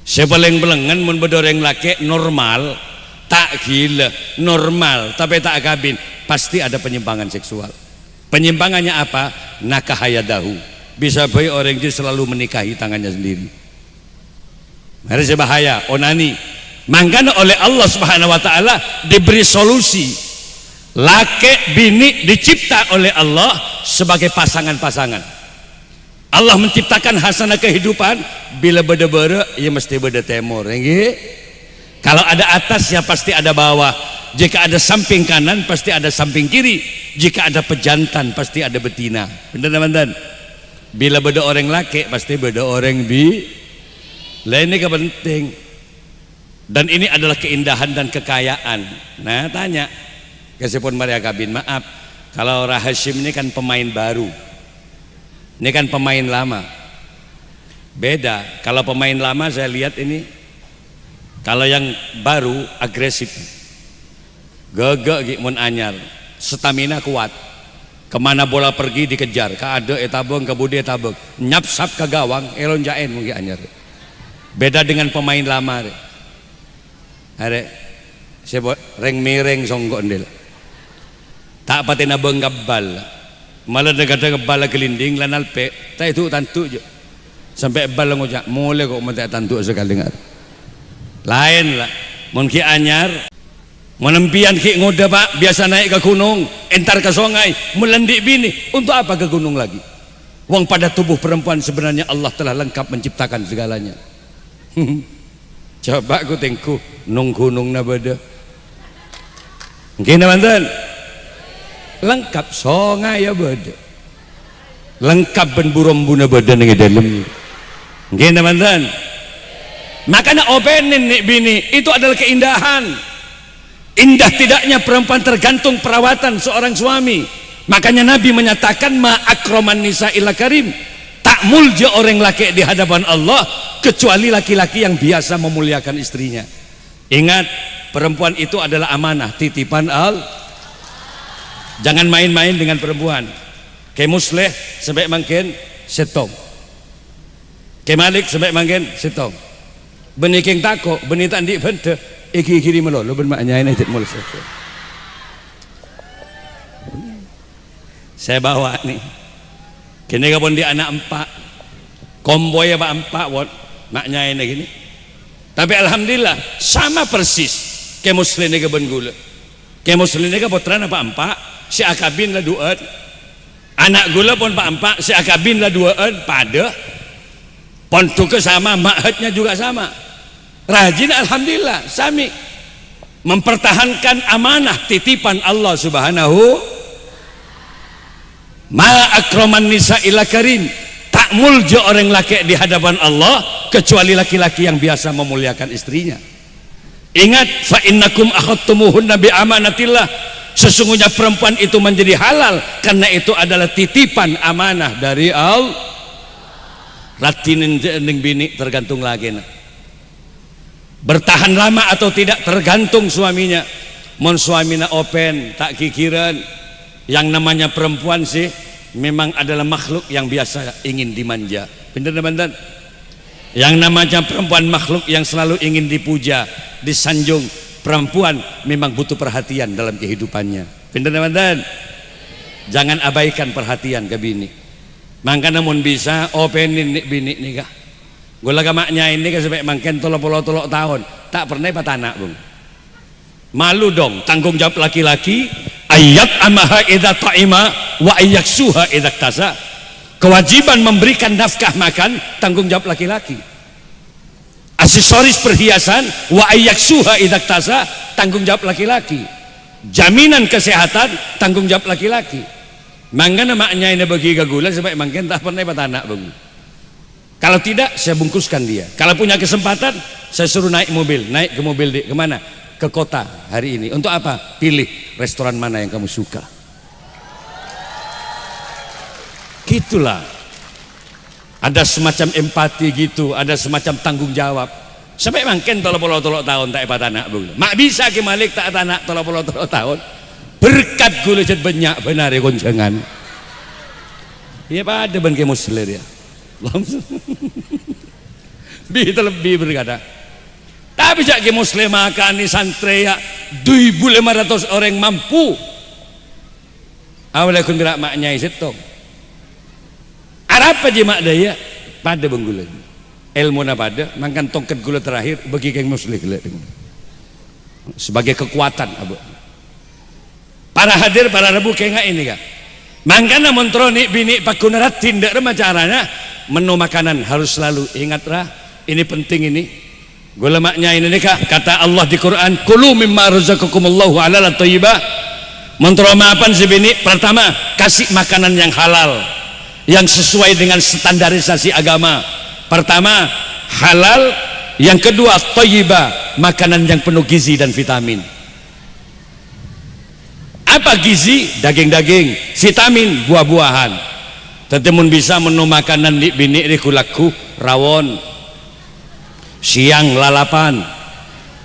Sebeleng-belengan mun beda orang laki normal, tak gila, normal tapi tak akabin, pasti ada penyimpangan seksual. Penyimpangannya apa? Nakahayadahu. Bisa baik orang itu selalu menikahi tangannya sendiri. Harus bahaya, onani. Makanya oleh Allah Subhanahu wa taala diberi solusi. Laki bini dicipta oleh Allah sebagai pasangan-pasangan. Allah menciptakan hasanah kehidupan bila beda-beda ya mesti beda temur. Kalau ada atas ya pasti ada bawah. Jika ada samping kanan pasti ada samping kiri. Jika ada pejantan pasti ada betina. Benar teman-teman? Bila beda orang laki pasti beda orang bi. Lah ini penting. Dan ini adalah keindahan dan kekayaan. Nah tanya, kesipun Maria Kabin, maaf kalau Rahashim ini kan pemain baru, ini kan pemain lama. Beda. Kalau pemain lama saya lihat ini, kalau yang baru agresif, gagak mun anyar, stamina kuat, kemana bola pergi dikejar, keade etabeng kebudi etabeng, nyapsap ke gawang, elon jaen mungkin anyar. Beda dengan pemain lama. Are saya reng mireng songgok ndel. Tak patina benggabal. Malah dekat bala gelinding lan alpe, tak itu tantu je. Sampai bal ngojak, mulai kok mentek tantu sekali ngar. Lain lah. Mun ki anyar, menempian ki ngoda Pak, biasa naik ke gunung, entar ke sungai, melendik bini. Untuk apa ke gunung lagi? Wong pada tubuh perempuan sebenarnya Allah telah lengkap menciptakan segalanya. Coba aku tengku nung gunung na beda. Mungkin teman-teman lengkap songai ya beda. Lengkap ben burom-buna beda ning dalem. Mungkin teman-teman. Makanya openin nih bini itu adalah keindahan. Indah tidaknya perempuan tergantung perawatan seorang suami. Makanya Nabi menyatakan ma akraman nisa illa karim. Tak mulja orang laki di hadapan Allah kecuali laki-laki yang biasa memuliakan istrinya. Ingat, perempuan itu adalah amanah, titipan Allah. Jangan main-main dengan perempuan. Ke musleh sampai mangken setong. Ke malik sampai mangken setong. Beniking tako, beni tandi bente iki kiri melolo ben maknya ini jet mul setong. Saya bawa nih. Kini kapun di anak empat, komboy apa empat wot, maknya ini gini. Tapi alhamdulillah sama persis ke muslim ini kebun gula. Ke muslim ini keputran apa empat, si akabin lah duet. Anak gula pun pak empat, si akabin lah duet pada. Pontuke sama, makhatnya juga sama. Rajin alhamdulillah, sami mempertahankan amanah titipan Allah Subhanahu. Ma akraman nisa illa karim. Tak mulja orang laki di hadapan Allah kecuali laki-laki yang biasa memuliakan istrinya. Ingat, fa innakum akhadtumuhunna bi amanatillah. Sesungguhnya perempuan itu menjadi halal karena itu adalah titipan amanah dari Allah. Ratinin ning bini tergantung lagi nah. Bertahan lama atau tidak tergantung suaminya. Mon suamina open tak kikiran. Yang namanya perempuan sih memang adalah makhluk yang biasa ingin dimanja. Benar teman-teman? Yang namanya perempuan makhluk yang selalu ingin dipuja, disanjung. Perempuan memang butuh perhatian dalam kehidupannya. Benar teman-teman? Jangan abaikan perhatian ke bini. Mangka namun bisa openin nih bini nih kah. Gula kamaknya ini kan sampai mangken tolok tahun tak pernah patana bung. Malu dong, tanggung jawab laki-laki. Ayat amaha idza ta'ima wa ayyaksuha idza tasa. Kewajiban memberikan nafkah makan tanggung jawab laki-laki. Aksesoris perhiasan wa ayyaksuha idza tasa tanggung jawab laki-laki. Jaminan kesehatan tanggung jawab laki-laki. Mangga maknya ini bagi gagula sampai mangken tak pernah patana bung. Kalau tidak saya bungkuskan dia. Kalau punya kesempatan saya suruh naik ke mobil di kemana? Ke kota hari ini. Untuk apa? Pilih restoran mana yang kamu suka. Gitulah. Ada semacam empati gitu, ada semacam tanggung jawab. Sampai mangken 30 tahun tak dapat anak bu. Mak bisa ke Malik tak ada anak 30 tahun. Berkat gula jet banyak benar ya konjangan. Ya pada ban ke muslim ya. Bi lebih berkata. Tapi jak ke muslim makan ni santri ya 2.500 orang mampu. Awalnya kun gerak maknya isetong. Arab aja mak daya pada benggula. Ilmu na pada mangkan tongkat gula terakhir bagi keng muslim sebagai kekuatan abu. Para hadir para rebu kenga ini kak. Mangkana montroni bini pakunarat tindak remaja caranya menu makanan harus selalu ingat rah ini penting ini. Gula maknya ini kak kata Allah di Quran kulu mimma razaqakumullahu halal thayyibah. Mentro maafan si bini pertama kasih makanan yang halal yang sesuai dengan standarisasi agama. Pertama halal, yang kedua thayyibah, makanan yang penuh gizi dan vitamin. Apa gizi? Daging-daging, vitamin buah-buahan. Tetemun bisa menu makanan di bini rikulaku rawon, siang lalapan,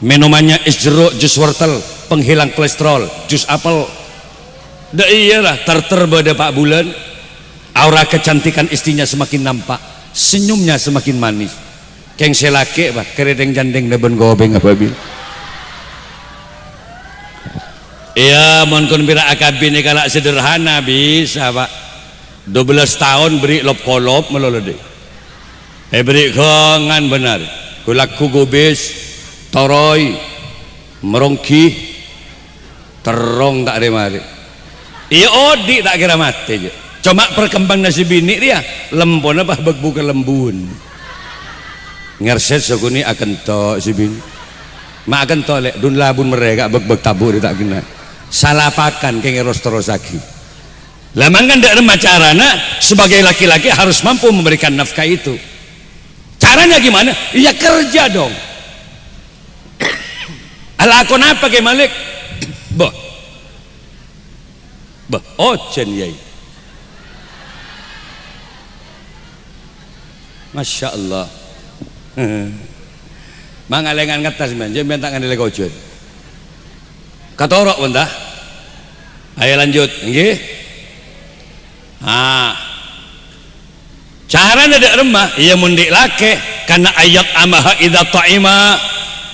minumannya es jeruk, jus wortel, penghilang kolesterol, jus apel. Dah iyalah terterbeda Pak Bulan. Aura kecantikan istrinya semakin nampak, senyumnya semakin manis. Keng selake pak keredeng jandeng deben gobeng ababil. Iya mon kun pira akabi ni kalak sederhana bisa pak. 12 tahun beri lop kolop melolode. Beri kongan benar. Kulaku gobes, toroy, merongki, terong tak ada mari. Iya odi tak kira mati je. Cuma perkembang nasi bini dia lembon apa bukan lembun. Ngerset sokuni akan to si bini. Mak akan to lek dun labun mereka beg tabur tak kena. Salah pakan kengeros terosaki. Lamang kan dak remah carana sebagai laki-laki harus mampu memberikan nafkah itu. Caranya gimana? Ya kerja dong. Alakon apa ke Malik? Boh. Ocen yai. Masya Allah. Mangalengan ngetas men, jangan tak ngandel kocun. Katorok benda. Ayo lanjut, nggih. Cara ndak remah, ia mundik lake karena ayat amaha idza ta'ima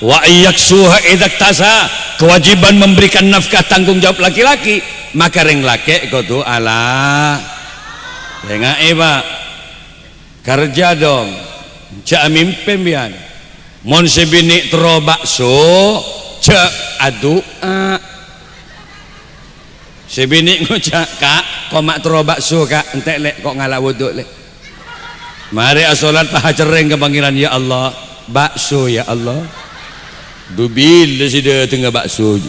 wa ayaksuha idza tasa. Kewajiban memberikan nafkah tanggung jawab laki-laki, maka reng lake kudu ala. Dengar Pak. Kerja dong. Cak mimpin bian. Mon sebini tero bakso, cak adua. Sebini ngucak kak, kok mak tero bakso kak, entek lek kok ngalah wuduk lek. Mari asolat paha cereng ke panggilan ya Allah, bakso ya Allah. Dubil sida tengah bakso.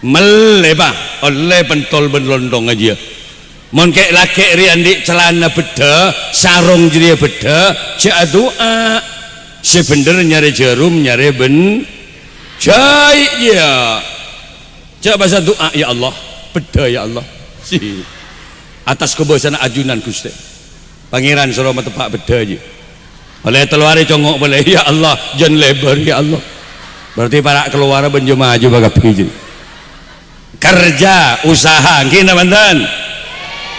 Mele Pak, oleh pentol benlondong aja. Mon kek laki riandi celana beda, sarung jadi beda, cak doa. Sebener nyari jarum, nyari ben, cai ya. Cak bahasa doa ya Allah, beda ya Allah. Si atas kebesaran ajunan Gusti. Pangeran suruh tepak beda aja. Oleh teluari congok boleh ya Allah, jan lebar ya Allah. Berarti para keluar benjuma aja baga pijin. Kerja, usaha, gini mantan.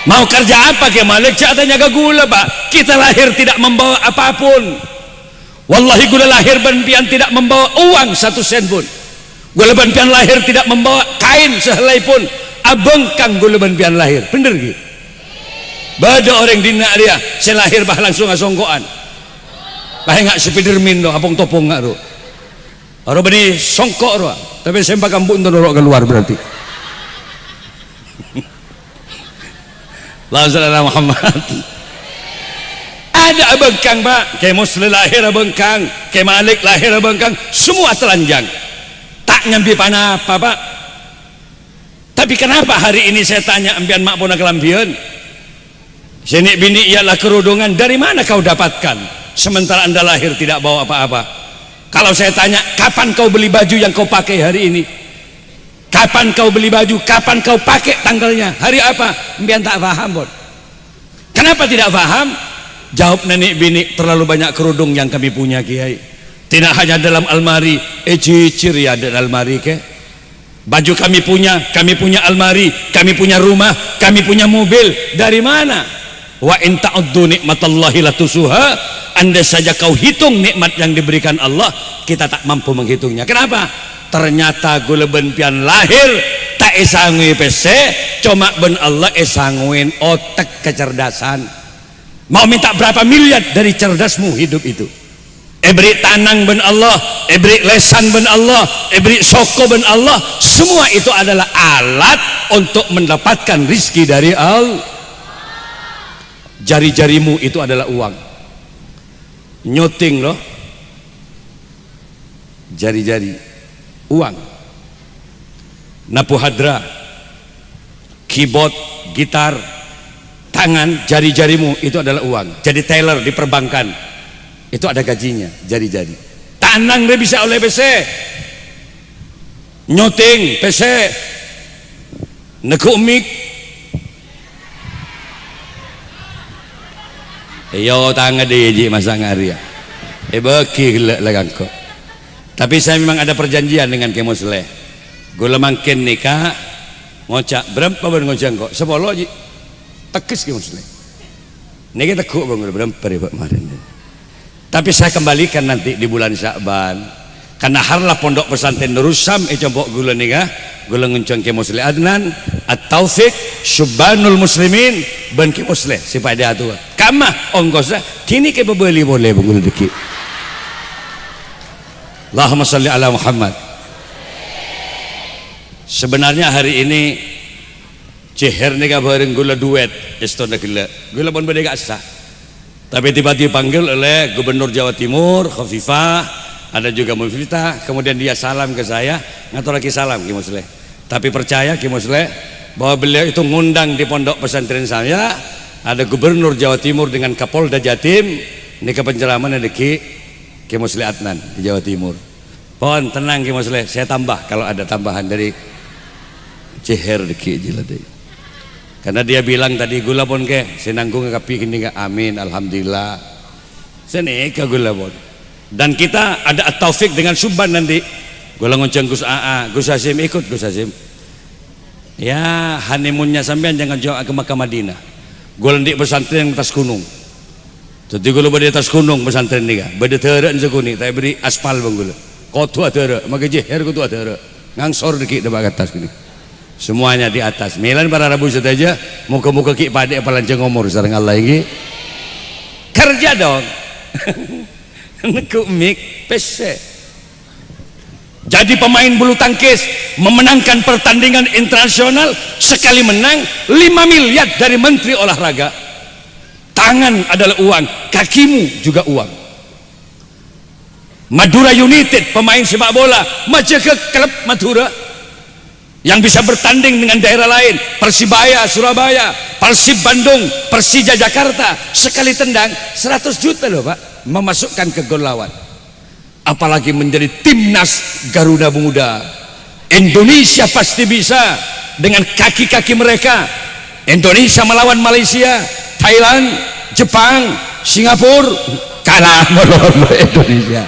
Mau kerja apa ke Malik? Catanya gak gula Pak. Kita lahir tidak membawa apapun. Wallahi gula lahir banpian tidak membawa uang 1 sen pun. Gula banpian lahir tidak membawa kain sehelai pun. Abengkang gula banpian lahir. Bener gitu. Bada orang dina dia. Saya lahir bah langsung asongkoan. Bah ngak spidermin do. Apong topong ngak do. Aro bani songkok do. Tapi sempak kampung do keluar berarti. Allahumma Muhammad. Ada abengkang Pak, kayak Muslim lahir abengkang, kayak Malik lahir abengkang, semua telanjang. Tak nyambi panah apa Pak. Tapi kenapa hari ini saya tanya ambian mak puna kelambian? Sini bini ialah kerudungan, dari mana kau dapatkan? Sementara Anda lahir tidak bawa apa-apa. Kalau saya tanya, kapan kau beli baju yang kau pakai hari ini? Kapan kau beli baju? Kapan kau pakai tanggalnya? Hari apa? Mbian tak paham Bon. Kenapa tidak paham? Jawab nenek bini, terlalu banyak kerudung yang kami punya kiai. Tidak hanya dalam almari, cicir ya dalam almari ke. Baju kami punya almari, kami punya rumah, kami punya mobil. Dari mana? Wa in ta'uddu nikmatallahi latusuha. Andai saja kau hitung nikmat yang diberikan Allah, kita tak mampu menghitungnya. Kenapa? Ternyata guleben pian lahir tak esangui PC, cuma ben Allah esanguin otak kecerdasan. Mau minta berapa miliar dari cerdasmu hidup itu? Ebri tanang ben Allah, ebri lesan ben Allah, ebri soko ben Allah. Semua itu adalah alat untuk mendapatkan rizki dari Allah. Jari-jarimu itu adalah uang. Nyoting loh, jari-jari uang. Napu hadra, keyboard, gitar, tangan, jari-jarimu itu adalah uang. Jadi teller di perbankan itu ada gajinya, jari-jari. Tanang dia bisa oleh PC, nyoting PC, nekuk mic. Yo tangan dia ji masa ngaria. Beki legang kok. Tapi saya memang ada perjanjian dengan Ki Musleh. Gula mangkin nikah ngocak berapa ben ngocak kok? 10 ji. Tekis Ki Musleh. Niki tekuk bang berapa Pak kemarin. Tapi saya kembalikan nanti di bulan Sya'ban. Karena harlah pondok pesantren Nurussam combok gula nikah, gula nguncang Ki Musleh Adnan, At-Taufiq, Syubbanul Muslimin, ben Ki Musleh sifat dia tu. Kamah ongkosnya kini ke beli boleh bengul deki. Allahumma salli ala Muhammad. Sebenarnya hari ini ceher nikah bareng gula duet istana gula pun beda gak sah. Tapi tiba-tiba dipanggil oleh Gubernur Jawa Timur Khofifah, ada juga Muftah, kemudian dia salam ke saya, ngatur lagi salam Ki Musleh. Tapi percaya Ki Musleh bahwa beliau itu ngundang di pondok pesantren saya, ada Gubernur Jawa Timur dengan Kapolda Jatim, nikah penceraman ada Ki Musleh Adnan di Jawa Timur. Pohon tenang Ki Musleh, saya tambah kalau ada tambahan dari ceher deki jilat. Karena dia bilang tadi gula pun ke senanggung kapi kini ke amin alhamdulillah. Sini ke gula pun. Dan kita ada At-Taufiq dengan Subban nanti. Gula ngonceng Gus AA, Gus Hasim ikut Gus Hasim. Ya honeymoonnya sampean jangan jauh ke Makkah Madinah. Gula di pesantren atas gunung. Jadi gula di atas gunung pesantren ni kan. Beda terang sekuni, tapi beri aspal bang gula. Kau tua terang, maka jeher kau tua terang. Ngangsor dikit dekat atas gini. Semuanya di atas. Milan para Rabu saja. Muka-muka ki pada apa lanceng umur sareng Allah ini. Kerja dong. Nekuk mik PC. Jadi pemain bulu tangkis memenangkan pertandingan internasional, sekali menang 5 miliar dari Menteri Olahraga. Tangan adalah uang, kakimu juga uang. Madura United pemain sepak bola maju ke klub Madura yang bisa bertanding dengan daerah lain, Persibaya Surabaya, Persib Bandung, Persija Jakarta, sekali tendang 100 juta loh Pak, memasukkan ke gol lawan. Apalagi menjadi timnas Garuda Muda. Indonesia pasti bisa dengan kaki-kaki mereka. Indonesia melawan Malaysia, Thailand, Jepang, Singapura, kalah melawan Indonesia.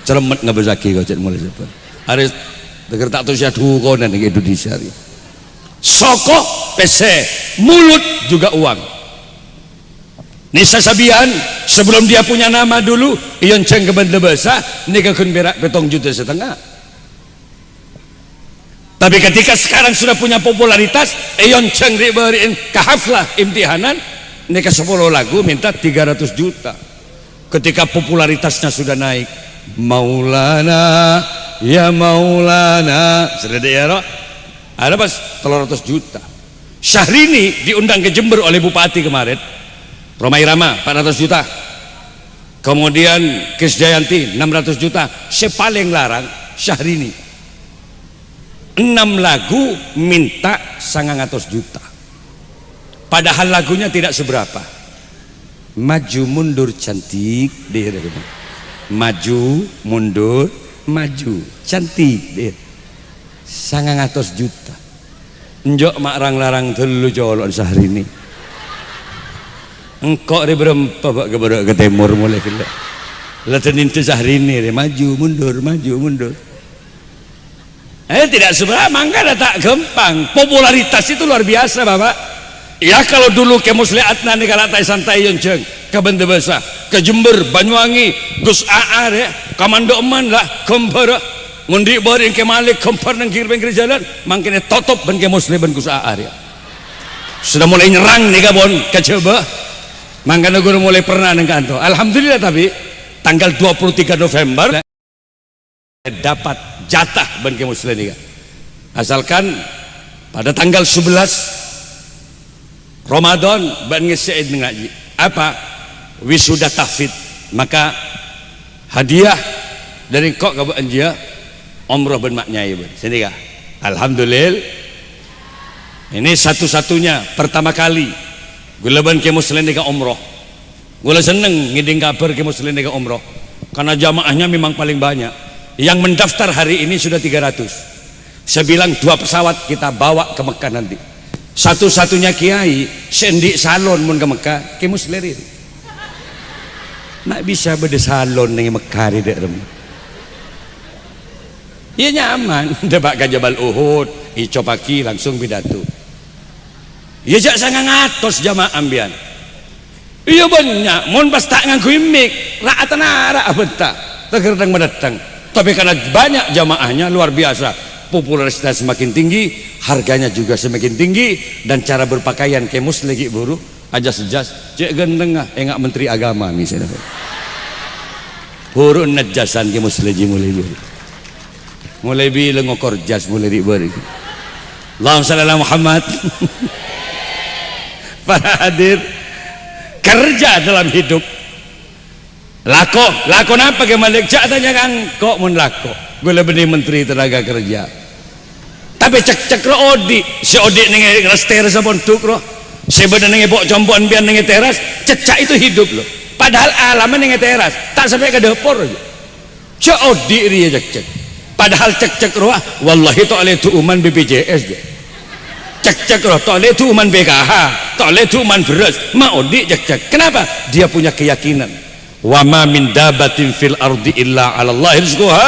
Celemet nggak berzaki kau cek Malaysia. Harus denger tak tuh syadu konan di Indonesia. Soko PC, mulut juga uang. Nisa Sabian sebelum dia punya nama dulu, ion ceng ke benda besar, nikah kun berak betong juta setengah. Tapi ketika sekarang sudah punya popularitas, ion ceng diberiin kahaflah imtihanan, nikah 10 lagu minta 300 juta. Ketika popularitasnya sudah naik, Maulana ya Maulana sudah ya ada pas 300 juta. Syahrini diundang ke Jember oleh Bupati kemarin, Roma Irama 400 juta, kemudian Krisdayanti 600 juta. Saya paling larang Syahrini 6 lagu minta 900 juta, padahal lagunya tidak seberapa. Maju mundur cantik dia, maju mundur maju cantik dia, 900 juta. Njok mak larang telu colok Syahrini. engkau re berempa pak ke timur mulai kena latihan itu sehari ini maju mundur tidak seberapa mangga tak gampang. Popularitas itu luar biasa bapak ya. Kalau dulu ke muslihatna nih kalau tai santai yonceng ke Banda Besar ke Jember Banyuwangi Gus Aar ya kamando eman lah kempar ngundi baring ke Malik kempar nang kiri jalan mangkene totop ben ke muslim ben Gus Aar ya sudah mulai nyerang nih kabon coba mangkana guru mulai pernah nang kantor alhamdulillah. Tapi tanggal 23 November dapat jatah ben ke muslim nih asalkan pada tanggal 11 Ramadan ben ngeseid ngaji apa wisuda tahfidz maka hadiah dari kok ke anjia umroh ben maknyai ben sini kah alhamdulillah. Ini satu-satunya pertama kali gula ban ke muslim nih umroh. Gula seneng ngiding kabar ke muslim nih umroh karena jamaahnya memang paling banyak. Yang mendaftar hari ini sudah 300. Saya bilang 2 pesawat kita bawa ke Mekah nanti. Satu-satunya kiai sendik salon mun ke Mekah ke muslirin. Nak bisa beda salon ning Mekah di daerah. Iya nyaman, debak ke Jabal Uhud, ico pagi langsung pidato. Iya jak sangat ngatos jamaah ambian. Iya banyak, mun pas tak nganggo mik, raatan ara benta, terkadang mendatang. Tapi karena banyak jamaahnya luar biasa, popularitasnya semakin tinggi, harganya juga semakin tinggi, dan cara berpakaian kemus lagi buru, aja sejas, cek gendeng enggak menteri agama misalnya. Buru najasan kemus lagi mulai bilang ngokor jas mulai diberi. Allahumma shalli ala Muhammad. Para hadir, kerja dalam hidup. Lako apa ke Malik? Tanya kan kok mun lako. Gue lebih menteri tenaga kerja. Tapi cek lo odi, si odi nengi teras apa untuk lo. Si badan nengi bok compoan biar nengi teras, cecak itu hidup lo. Padahal alaman nengi teras, tak sampai ke dapur aja. Si odi dia cek. Padahal cek roh, wallahi to'ale itu uman BPJS je. Cek roh to'ale itu uman BKH, to'ale itu uman beras. Mau di cek. Kenapa? Dia punya keyakinan. Wa ma min dabatin fil ardi illa 'ala Allah rizquha,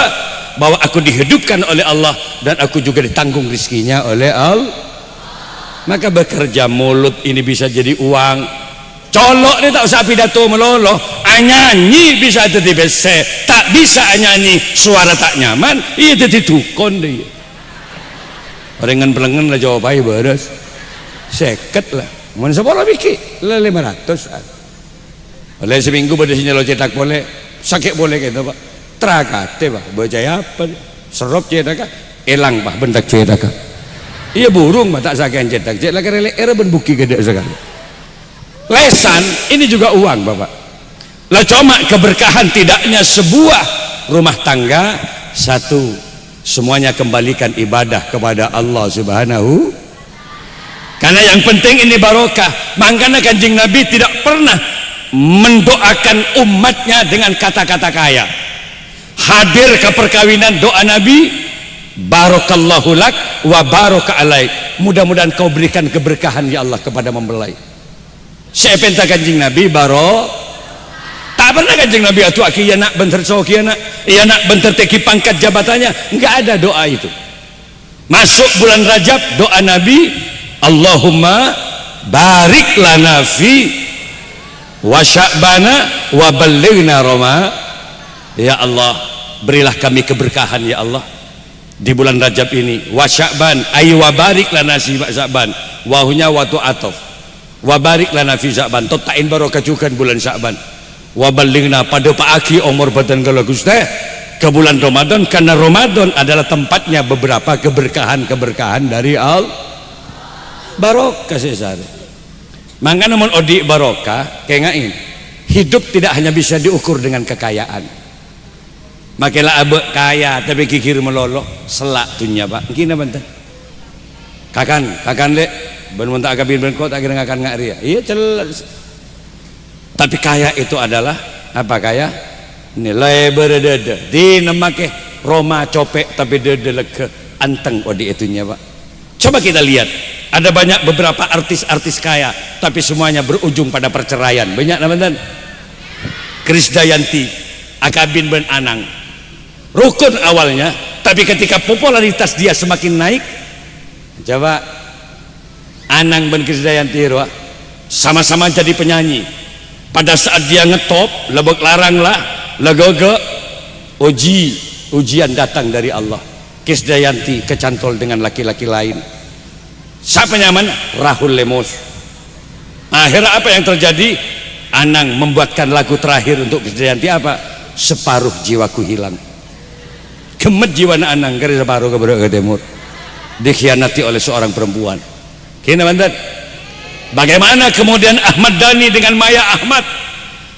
bahwa aku dihidupkan oleh Allah dan aku juga ditanggung rizkinya oleh Allah. Maka bekerja mulut ini bisa jadi uang. Colok dia tak usah pidato meloloh, nyanyi bisa jadi bese, tak bisa nyanyi suara tak nyaman, iya jadi dukun dia. Orengan pelengan lah jawab aja beres, seket lah, mau sekolah biki, lah 500. Oleh seminggu pada sini lo cetak boleh, sakit boleh gitu pak, terakate pak, baca apa, serop cetak, elang pak, bentak cetak. Iya burung pak tak sakit cetak, cetak lagi era benbuki gede sekali. Lesan ini juga uang bapak. Lah cuma keberkahan tidaknya sebuah rumah tangga satu, semuanya kembalikan ibadah kepada Allah Subhanahu. Karena yang penting ini barokah. Makanya Kanjeng Nabi tidak pernah mendoakan umatnya dengan kata-kata kaya. Hadir ke perkawinan doa Nabi, barokallahu lak wa baraka alaik. Mudah-mudahan kau berikan keberkahan ya Allah kepada mempelai. Saya penta Kanjeng Nabi baro tak pernah Kanjeng Nabi atu aki ya nak bentar soki nak ya nak bentar teki pangkat jabatannya, enggak ada doa itu. Masuk bulan Rajab doa Nabi, Allahumma barik lana fi wa sya'bana wa ballighna Roma. Ya Allah, berilah kami keberkahan ya Allah di bulan Rajab ini. Wa sya'ban ay wa barik lana fi sya'ban, wahunya watu atof. Wa barik lana fi Sya'ban, totain barokah juga bulan Sya'ban. Wa ballighna pada paaki umur badan kalau Gusti ke bulan Ramadan, karena Ramadan adalah tempatnya beberapa keberkahan dari Allah. Barokah sesar. Mangkana mun odi barokah kengain. Hidup tidak hanya bisa diukur dengan kekayaan. Makelah abe kaya tapi kikir melolo selak dunya Pak. Gini bentar. Kakan le ben tak kabin ben kok tak kira akan ngari ya. Iya jelas. Tapi kaya itu adalah apa kaya? Nilai berdede. Di namake Roma copek tapi dede lega anteng odi itunya Pak. Coba kita lihat Ada banyak beberapa artis-artis kaya, tapi semuanya berujung pada perceraian. Banyak teman-teman. Krisdayanti, Akabin Ben Anang, rukun awalnya, tapi ketika popularitas dia semakin naik, coba Anang Ben Krisdayanti sama-sama jadi penyanyi. Pada saat dia ngetop, lebek larang lah, legogo, ujian datang dari Allah. Krisdayanti kecantol dengan laki-laki lain. Siapa nyaman? Rahul Lemos. Akhirnya apa yang terjadi? Anang membuatkan lagu terakhir untuk Krisdayanti apa? Separuh jiwaku hilang. Gemet jiwa Anang karena separuh ke timur. Dikhianati oleh seorang perempuan. Kini teman-teman, bagaimana kemudian Ahmad Dhani dengan Maya Ahmad?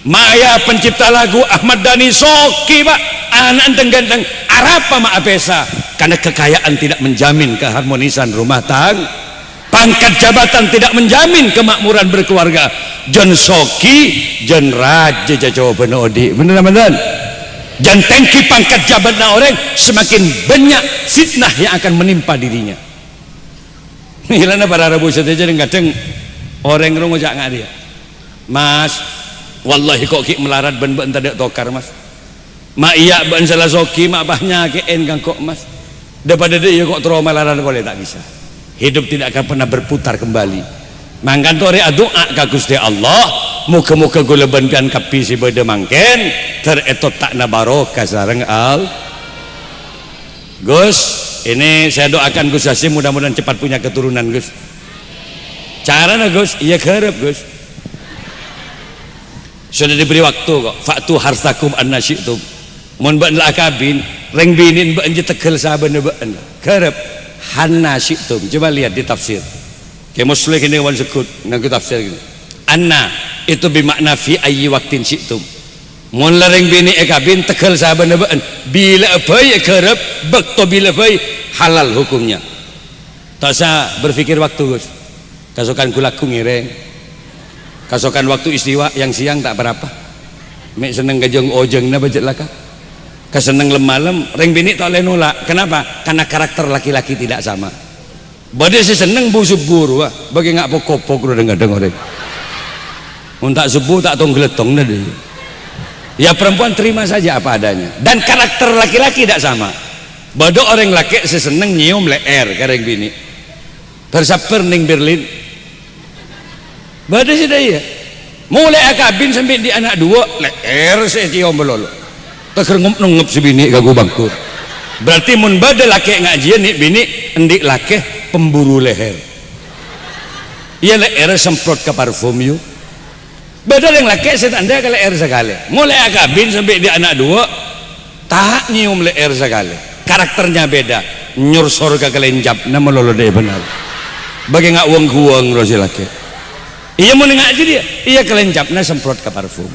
Maya pencipta lagu, Ahmad Dhani soki pak, anak ganteng Arapa ma apesa, karena kekayaan tidak menjamin keharmonisan rumah tangga. Pangkat jabatan tidak menjamin kemakmuran berkeluarga. Jon soki, jon raja jawa benodi. Benar teman-teman? Dan tangki pangkat jabatan orang semakin banyak fitnah yang akan menimpa dirinya. Hilana para rabu saja kadang orang ngerung ngajak nggak dia. Mas, wallahi kok ki melarat ben tak tokar mas. Ma iya ben salah soki mak bahnya keen kang kok mas. Daripada dia kok trauma melarat boleh tak bisa. Hidup tidak akan pernah berputar kembali. Mangkan tore doa ka Gusti Allah, muga-muga kula bendan kapi si bede mangken teretot tak na barokah sareng al. Gus, ini saya doakan Gus Hasim mudah-mudahan cepat punya keturunan Gus. Caranya Gus, iya kerep Gus. Sudah diberi waktu kok. Faktu harsakum annasyitum. Mun ben la kabin, reng binin ben tegel saben ben. Kerep Hanna syi'tum. Coba lihat di tafsir. Kayak muslim ini wan sekut ngaku tafsir gini. Anna itu bermakna fi ayyi waktin syi'tum. Mun lareng bini ekabin tegel saben-ben. Bila bae kerep bekto bila bae halal hukumnya. Tak usah berpikir waktu Gus. Kasokan kulaku ngireng. Kasokan waktu istiwa yang siang tak berapa. Mek seneng gajeng ojengna bajet laka. Keseneng lemalem reng bini tak boleh nolak. Kenapa? Karena karakter laki-laki tidak sama. Badai si seneng bu subur wah bagi ngak pokok-pokok udah dengar orang. Untuk subuh tak tong geletong dah. Ya perempuan terima saja apa adanya. Dan karakter laki-laki tidak sama. Badai orang laki si seneng nyium leer kareng bini. Bersaper ning Berlin. Badai si daya. Mulai akabin sampai di anak dua leer si cium belolo. Terkengup nungup si bini gagu bangkur. Berarti mun bade laki ngajian nih bini endik laki pemburu leher. Iya leher semprot ke parfum yuk. Bade yang laki setanda ke leher sekali. Mulai akabin sampai di anak dua tak nyium leher sekali. Karakternya beda. Nyur sorga kelenjap nama lolo deh benar. Bagi ngak uang rosi laki. Iya mau ngaji dia. Iya kelenjap na semprot ke parfum.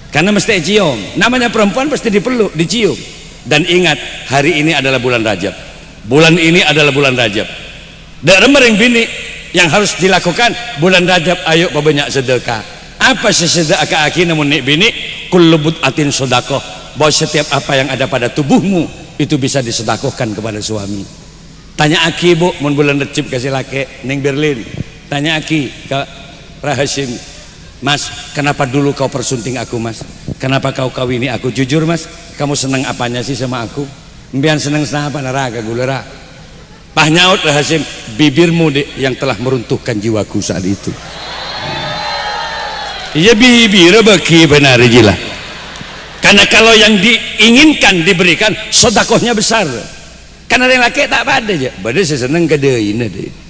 Karena mesti cium. Namanya perempuan pasti dipeluk, dicium. Dan ingat, hari ini adalah bulan Rajab. Bulan ini adalah bulan Rajab. Dan remering bini yang harus dilakukan bulan Rajab, ayo banyak sedekah. Apa sedekah aki namun nik bini kulubut atin sodakoh. Bahwa setiap apa yang ada pada tubuhmu itu bisa disedekahkan kepada suami. Tanya aki bu, mun bulan Rajab kasih laki neng Berlin. Tanya aki ke Rahasim. Mas, kenapa dulu kau persunting aku mas? Kenapa kau kawini aku? Jujur mas, kamu senang apanya sih sama aku? Mbian senang apa neraga gulera? Pah nyaut Hasim, bibirmu dek yang telah meruntuhkan jiwaku saat itu. Iya bibir bagi benar gila. Karena kalau yang diinginkan diberikan, sodakohnya besar. Karena yang laki tak pada aja. Badai seseneng kedein deh.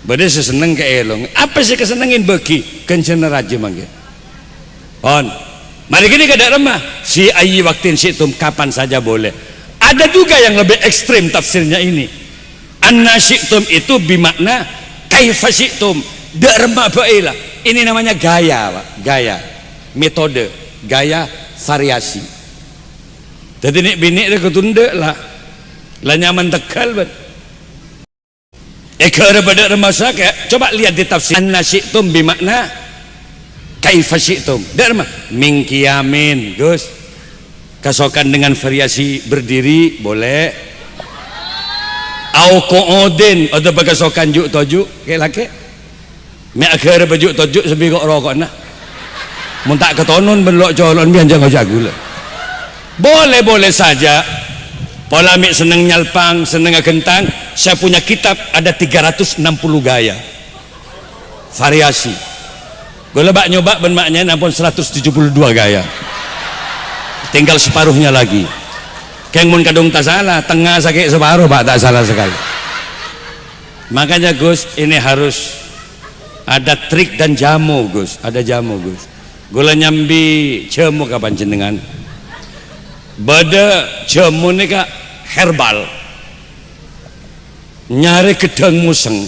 Badai seseneng ke elong. Apa sih kesenengin bagi kencana raja manggil. On. Mari gini kada remah. Si ayyi waktin syi'tum kapan saja boleh. Ada juga yang lebih ekstrim tafsirnya ini. Anna syi'tum itu bimakna kaifa syi'tum. Dak remah baiklah. Ini namanya gaya, Pak. Gaya. Metode, gaya variasi. Jadi nek bini dia ketunda lah. Lah nyaman tekal bet. Ekor pada remasa kayak coba lihat di tafsir anna syi'tum bimakna kaifa syi'tum. Dak remah min qiyamin, Gus. Kasokan dengan variasi berdiri boleh. au koodin atau bagasokan juk tojuk ke laki me akhir baju tojuk sebi kok rokok nah mun tak ketonon belok colon biar jangan jago lah. Boleh saja pola mik seneng nyalpang seneng gentang. Saya punya kitab ada 360 gaya variasi. Gue lebak nyoba ben maknya nampun 172 gaya. Tinggal separuhnya lagi. Keng mun kadung tak salah, tengah sakit separuh pak tak salah sekali. Makanya Gus ini harus ada trik dan jamu Gus, ada jamu Gus. Gula nyambi cemu kapan jenengan? Bada cemu ni kak herbal. Nyari gedang museng.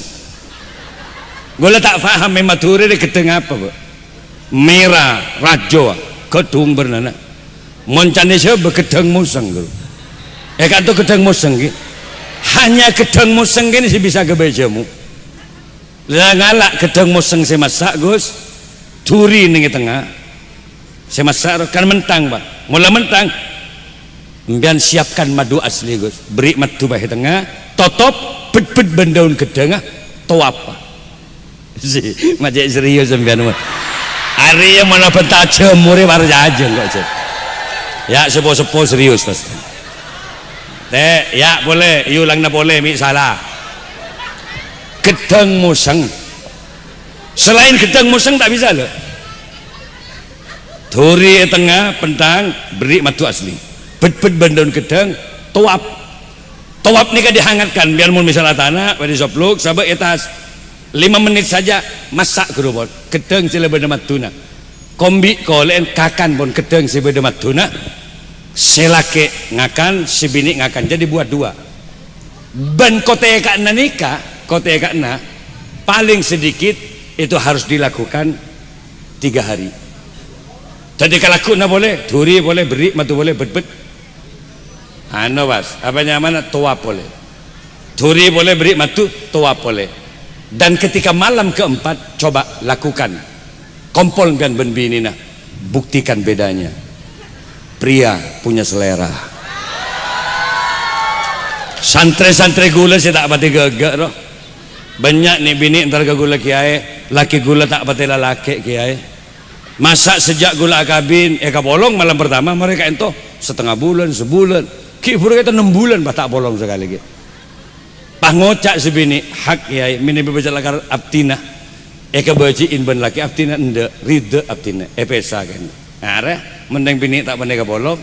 Gula tak faham mematuri ni gedang apa bu? Merah, rajo, gedung bernana. Moncane siapa gedang museng Gula. Kata gedang museng ki. Hanya gedang museng ini sih bisa kebajamu. Lah ngalak gedang museng saya masak Gus. Turi ning tengah. Saya masak kan mentang Pak. Mula mentang. Mbian siapkan madu asli Gus. Beri madu bae tengah, totop bet-bet bendaun gedang to apa. Si macam serius sampean mah. Ari yang mana bentar jemure war jajeng kok. Ya sepo-sepo serius pasti. Ya boleh, ulang na boleh, mi salah. Gedang museng. Selain gedang museng tak bisa loh. Turi tengah, pentang, beri madu asli. Bet-bet bendaun gedang, tuap. Tuap ni kan dihangatkan, biar mun misalnya tanah, pada sopluk, sabak etas. 5 menit saja masak kerupuk. Gedang sila benda matuna. Kombi kolen kakan pun gedang sila benda matuna. Selake ngakan, si bini ngakan, jadi buat 2. Ben kote kakna nikah, kote kakna paling sedikit itu harus dilakukan 3 hari. Jadi kalau kuna boleh, turi boleh, beri matu boleh, bet-bet. Ano bas, apa nyaman tuap boleh, turi boleh, beri matu tuap boleh. Dan ketika malam keempat coba lakukan kompol dan ben bini nah, buktikan bedanya. Pria punya selera. Santri-santri gula saya tak pati gegak roh. Banyak nih bini entar ke gula kiai, laki gula tak pati laki kiai. Masak sejak gula kabin, ka bolong malam pertama mereka ento setengah bulan, sebulan. Ki buru kita 6 bulan bah tak bolong sekali gitu. Pah ngocak si bini hak kiai, mini bebaca lakar abtina. Ka bajiin ben laki abtina ende ride abtina, pesa kan. Are mending bini tak pandai kebolong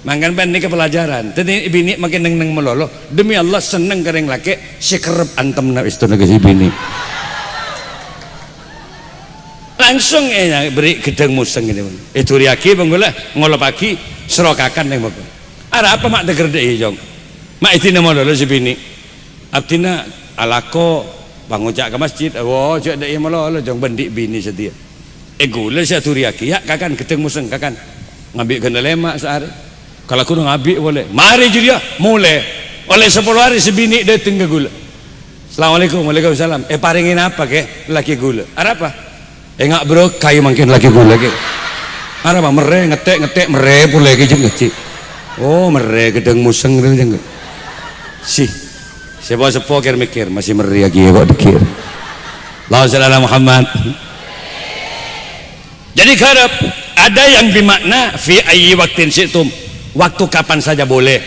mangkan ben ni ke pelajaran tadi bini makin neng melolo demi Allah seneng kering laki si kerep antem na istana ke si bini langsung beri gedang museng ini itu riaki banggula ngolopaki serokakan yang bapak ada apa mak tegerde hijau mak itina melolo si bini abtina alako bangucak ke masjid oh cak dek melolo jong bendik bini setia gula saya turiaki ya kakan gedeng museng kakan ngambil kena lemak sehari kalau aku ngambil boleh mari juria mulai oleh 10 hari sebini datang ke gula. Assalamualaikum waalaikumsalam paringin apa ke laki gula ada apa ngak bro kayu makin laki gula ke ada apa mere ngetek mere boleh ke juga cik oh mere gedeng museng itu jangan sih sepo kira mikir masih mere lagi ya kok dikir Allahumma shalli ala Muhammad. Jadi harap ada yang bermakna fi ayyi waktin syi'tum, waktu kapan saja boleh.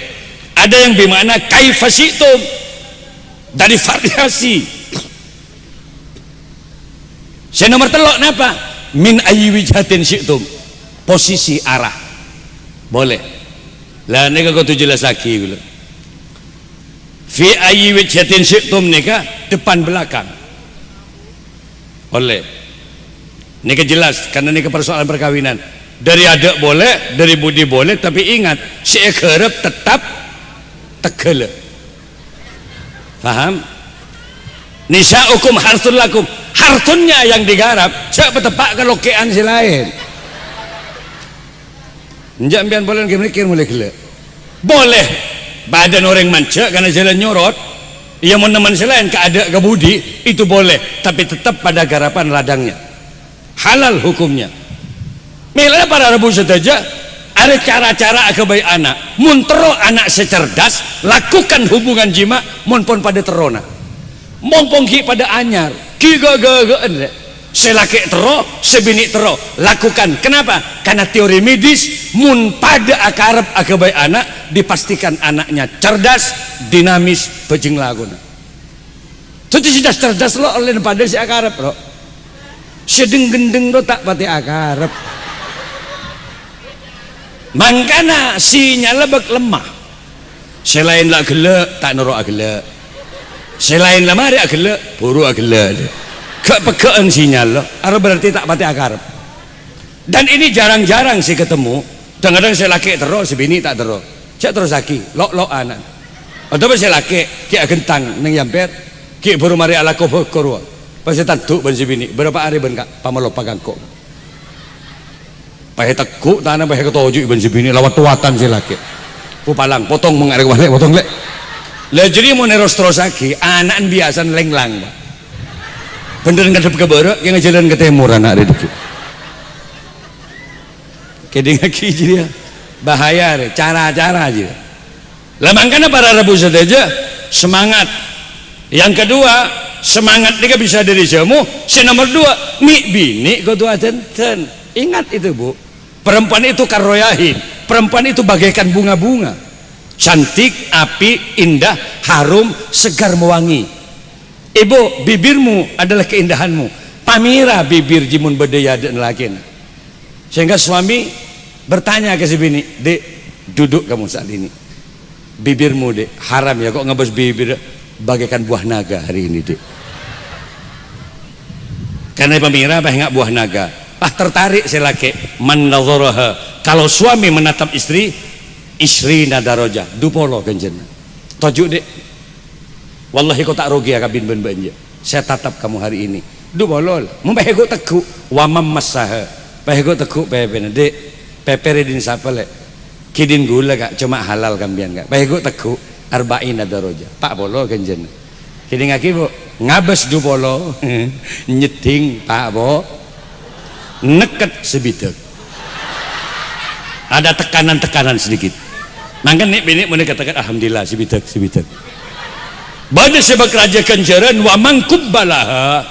Ada yang bermakna kaifa syi'tum, dari variasi. Saya nomor telok napa? Min ayyi wijhatin syi'tum, posisi arah. Boleh. Lah nika kau 17 lagi gitu. Fi ayyi wijhatin syi'tum nika depan belakang. Boleh. Ini jelas karena ini persoalan perkawinan. Dari adik boleh, dari budi boleh, tapi ingat si kerep tetap tegel. Faham? Nisa'ukum harsun lakum. Harsunnya yang digarap, cak betepak ke lokean si lain. Njak mbian boleh mikir mulai gila. Boleh badan orang mancak karena jalan nyorot. Ia mau neman si lain ke adik ke budi itu boleh, tapi tetap pada garapan ladangnya. Halal hukumnya. Milih para rebus saja ada cara-cara kebaik anak mun tero anak secerdas lakukan hubungan jima mun pon pada terona mongpong ki pada anyar ki gagagaan selaki tero sebini tero lakukan. Kenapa? Karena teori medis mun pada akarep kebaik anak dipastikan anaknya cerdas dinamis pejeng laguna itu sudah cerdas lo oleh pada si akarep lo sedeng gendeng lo tak pati akarep mangkana sinyal lebek lemah selain lah gelek tak nurut gelek selain lemah dia gelek buru gelek kepekaan sinyal lo berarti tak pati akarep. Dan ini jarang-jarang sih ketemu kadang-kadang saya laki terus sebini tak terus saya terus laki lo anak atau saya laki kia gentang neng yamper kia baru mari ala kofor pasti tantu ben sebini berapa hari ben kak pamalo pagangko pahe tekuk tanah pahe ketoju ben sebini lawat tuatan si laki pupalang potong mengarek balik potong lek lah jadi mau neros terus lagi anak biasa lenglang pak bener ngadep ke barat yang jalan ke timur anak ada dikit keding lagi jadi bahaya deh cara-cara aja lah makanya para rebu saja semangat yang kedua semangat dia bisa dari jamu si nomor dua mi bini kau tua ten ingat itu bu perempuan itu karoyahin perempuan itu bagaikan bunga-bunga cantik api indah harum segar mewangi ibu bibirmu adalah keindahanmu pamira bibir jimun bedaya dan lakin sehingga suami bertanya ke si bini dek duduk kamu saat ini bibirmu dek haram ya kok ngebes bibir bagaikan buah naga hari ini dek karena pamira apa enggak buah naga tertarik si laki mandazoroha kalau suami menatap istri nadaroja dupolo kenjen tojuk dek wallahi kau tak rugi ya kabin ben benja saya tatap kamu hari ini dupolo mau pehego teku wamam masaha pehego teku pehben dek peperedin siapa lek kidin gula kak cuma halal kambian kak pehego teku arba'in nadaroja pak bolo kenjen kidin ngaki bu ngabes dupolo nyeting pak bo neket sebitek ada tekanan-tekanan sedikit makanya bini mau katakan alhamdulillah sebitek pada sebab raja kenjaran wa man kubbalaha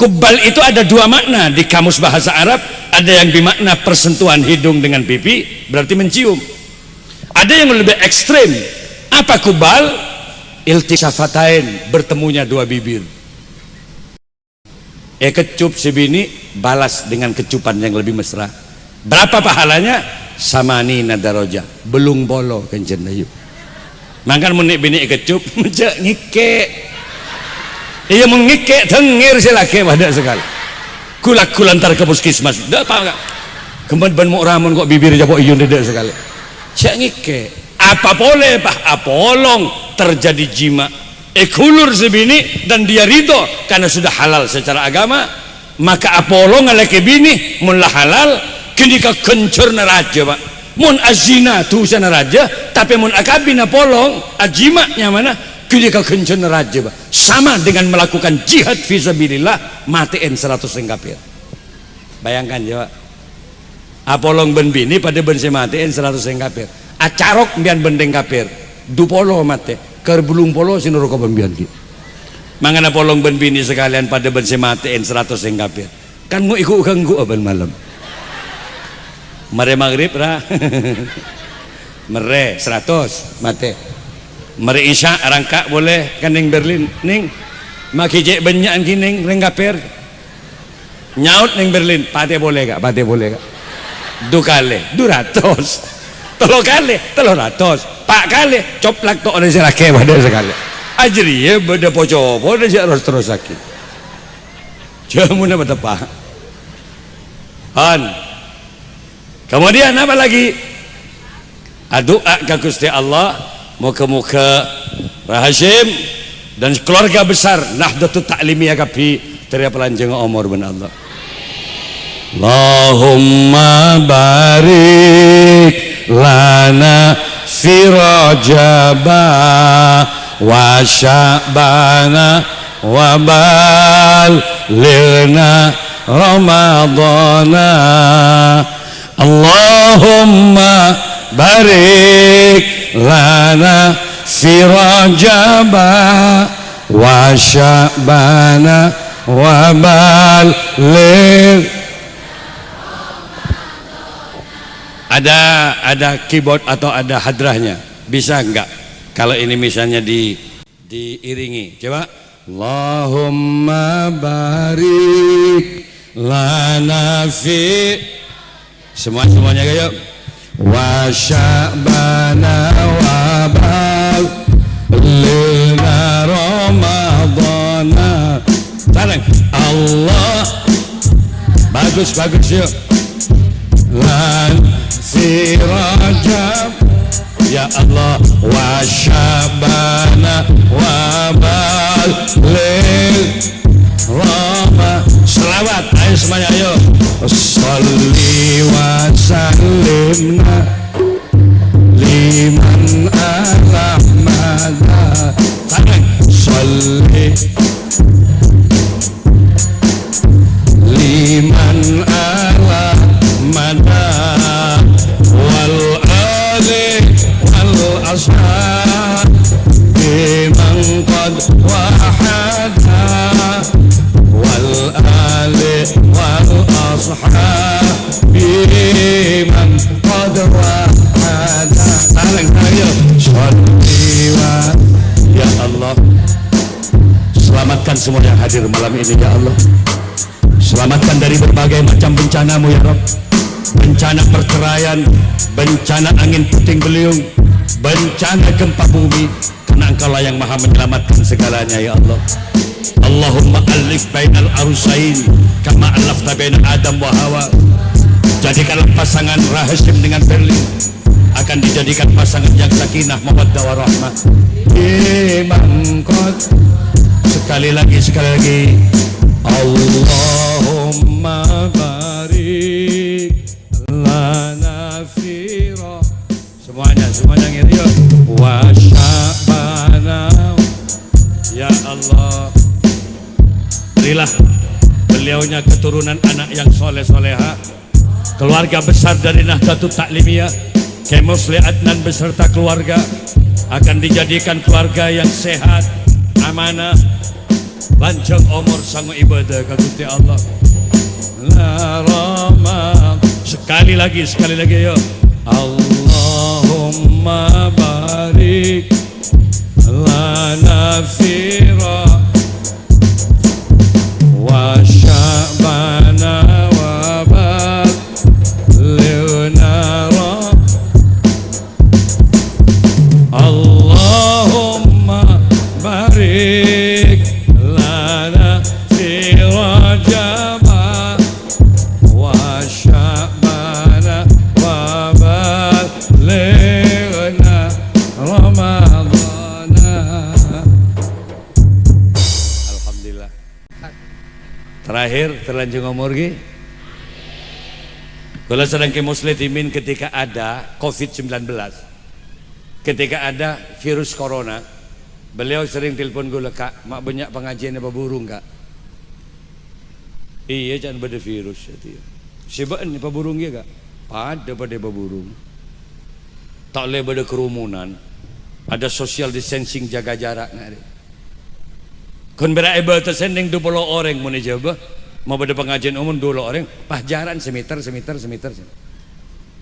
kubbal itu ada dua makna di kamus bahasa Arab ada yang bermakna persentuhan hidung dengan pipi berarti mencium ada yang lebih ekstrim apa kubbal iltisafatain bertemunya dua bibir kecup si bini balas dengan kecupan yang lebih mesra berapa pahalanya samani nadaroja belum bolo kencen ayu makan menik bini kecup mencak ngike iya mengike tengir si laki pada sekali kulak kulantar ke puskesmas dah apa enggak kemudian ban mau ramon kok bibir aja kok iyun dede sekali cak ngike apa boleh pak apolong terjadi jima kulur sebini dan dia ridho karena sudah halal secara agama maka apolong ngalake bini mun lah halal kini ka kencur naraja pak mun azina tu sana raja tapi mun akabina polong ajimaknya mana kini ka kencur naraja pak sama dengan melakukan jihad fisabilillah matiin 100 kafir bayangkan ya pak apolong ben bini pada ben matiin 100 kafir acarok bian bendeng kafir du polo mate kerbulung polo sinur ko pembian ki mangana polong ben bini sekalian pada ben matiin 100 kafir kan mau ikut ganggu aban malam mare maghrib ra mere 100 mate mere isya rangka boleh kan ning Berlin ning makije banyak kining reng kafir nyaut ning Berlin pate boleh gak du kali 200 telo kali 300 pak kali coplak tok ada serake pada sekali ajri ya beda poco ada harus terus sakit jamuna betapa kemudian apa lagi doa ke Gusti Allah muka-muka Rahashim dan keluarga besar Nahdlatul Ta'limiyah kapi teriak pelanjang umur ben Allah Allahumma barik lana fi Rajaba wa Sya'bana wa balighna Ramadana Allah Allahumma barik lana fi Rajaba wa Sya'bana wa baligh. Ada keyboard atau ada hadrahnya, bisa enggak kalau ini misalnya diiringi? Coba. Allahumma barik lana fi, semuanya yuk. Wa Sya'bana wa balighna Ramadana. Saling Allah, bagus yuk. Lan fi Rajab, ya Allah, wa Sya'bana wa baligh Rama. Selawat, ayo semuanya, ayo. Sholli wa sallimna liman ala mada. Sholli liman ala mada wal ali wal ashab biman qad wahada wal ali wal ashab biman qad wahada. Saling sholli wa, ya Allah, selamatkan semua yang hadir malam ini ya Allah. Selamatkan dari berbagai macam bencana-Mu ya Rabb. Bencana perceraian, bencana angin puting beliung, bencana gempa bumi, karena Engkaulah yang maha menyelamatkan segalanya ya Allah. Allahumma alif bainal arusain kama alafta baina Adam wa Hawa. Jadikanlah pasangan Rahim dengan Berlin akan dijadikan pasangan yang sakinah mawaddah warahmah. Imam sekali lagi Allahumma barik lana fi semuanya ngiri yuk. Wa Sya'bana, ya Allah, berilah beliaunya keturunan anak yang soleh-soleha, keluarga besar dari Nahdlatul Ta'limiyah, Kiai Musli Adnan beserta keluarga akan dijadikan keluarga yang sehat, amanah, panjang umur, sanggup ibadah ka Gusti Allah. La Rama, sekali lagi yuk. Allahumma barik lana fi wa Sya'bana wa balighna Allahumma barik lana fi Rajab wa Sya'bana wa balighna Ramadana. Alhamdulillah. Terakhir terlanjur ngomor ki. Kalau sedang ke muslimin ketika ada COVID-19, ketika ada virus corona, beliau sering telepon gue, Kak, mak banyak pengajian apa burung Kak? Iya, jangan pada virus. Sebab ni apa burung ya Kak? Pada burung. Tak boleh pada kerumunan. Ada social distancing, jaga jarak. Kun beraiba tersending 20 orang mau jawab. Mau pada pengajian umum 20 orang, pajaran semeter.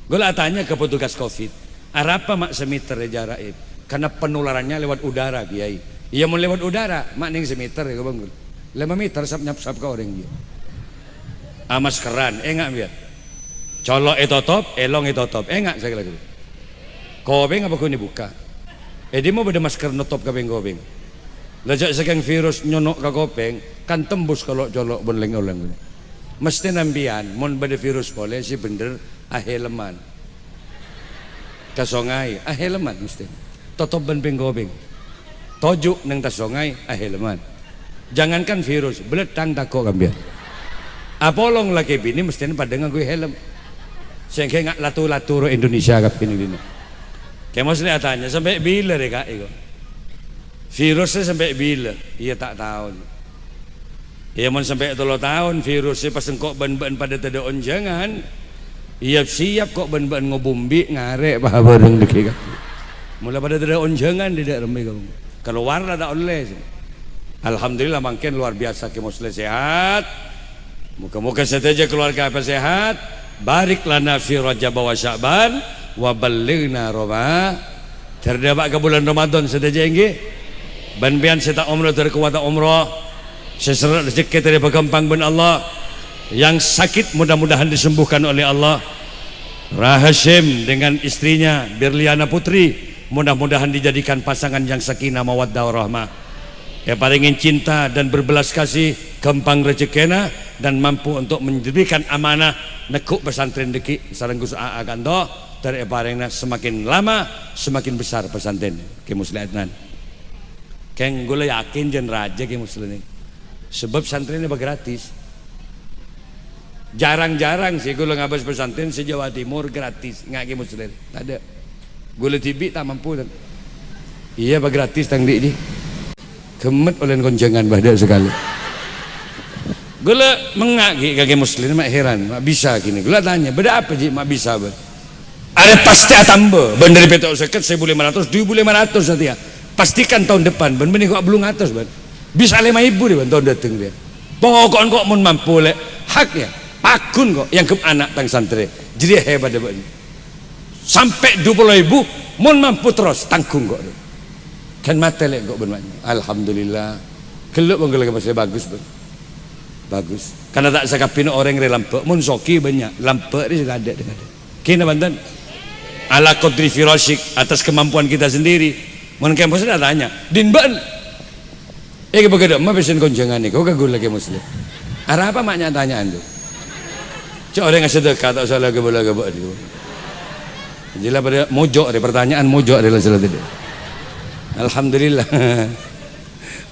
Gue lah tanya ke petugas COVID, apa mak semeter jarak itu? Karena penularannya lewat udara, Kiai. Iya mau lewat udara, mak ning semeter ya bang. 5 meter sap ke orang dia. Maskeran, enggak biar. Colok top, elong top, enggak saya lagi. Kobeng apa kau ni buka? Dia mau pada masker notop kabeng kobeng. Lajak sekarang virus nyonok ke kopeng kan tembus kalau colok boleng-oleng. Mesti nambian mon pada virus boleh si bener aheleman ke songai aheleman mesti totop ben penggobeng tojuk neng ta songai aheleman. Jangankan virus beletang tako kambian apolong lagi bini mesti pada nganggo helm sehingga ngak latu-latu Indonesia kap ini. Kayak maksudnya tanya sampai bila deh Kak iko virusnya sampai bila? Iya tak tahu. Iya mau sampai 3 tahun virusnya pas engkau ban-ban pada tadaon jangan Iya siap kok ben-ben ngobumbi ngarek bah bareng deki kaki. Mula pada ada onjangan di daerah mereka. Keluar ada oleh. Alhamdulillah makin luar biasa ke muslim sehat. Muka-muka saja keluarga apa sehat. Barik lana fi Rajab wa Sya'ban wa ballighna Roma. Terdapat ke bulan Ramadan saja nggih. Ban-ban seta umrah terkuat umrah. Seserat rezeki dari berkembang ben Allah. Yang sakit mudah-mudahan disembuhkan oleh Allah. Rahashim dengan istrinya Berliana Putri mudah-mudahan dijadikan pasangan yang sakinah mawaddah warahmah. Paringin cinta dan berbelas kasih, kempang rezekina dan mampu untuk menjadikan amanah nekuk pesantren deki sareng Gus Aa kanto paringna semakin lama semakin besar pesantren ke musliman. Keng gue yakin jen raja ke muslimin. Sebab pesantrennya gratis. Jarang-jarang sih gue ngabas pesantren se Jawa Timur gratis nggak ke muslim. Tak ada. Gue tibi tak mampu. Iya gratis tang di. Kemet oleh konjangan badak sekali. Gula mengaki kaki muslim mak heran, mak bisa gini. Gula tanya, beda apa sih mak bisa ber? Ada pasti tambah. Ben dari petok seket 1.500, 2.500 saja. Pastikan tahun depan. Ben benih kok belum atas ben. Bisa 5.000 deh ben tahun datang dia. Pokoknya kok mun mampu le haknya. Pakun kok yang ke anak tang santri. Jadi hebat deh ben. Sampai 20.000 mun mampu terus tanggung kok. Kan mata lek kok bermakna. Alhamdulillah. Keluk bang keluk masih bagus bang. Bagus. Karena tak sakapin orang yang lampak. Mun soki banyak. Lampak ni sudah ada. Kena bantan. Ala qadri firashik atas kemampuan kita sendiri. Mun kampus sudah tanya. Din ban. Begitu. Ma pesen konjangan ni. Kau kagul lagi muslim. Arah apa maknya tanyaan tu? Cak orang yang sedekah tak salah ke bola ke bola dia. Jelas pada mojok dia pertanyaan mojok adalah salah tadi. Alhamdulillah.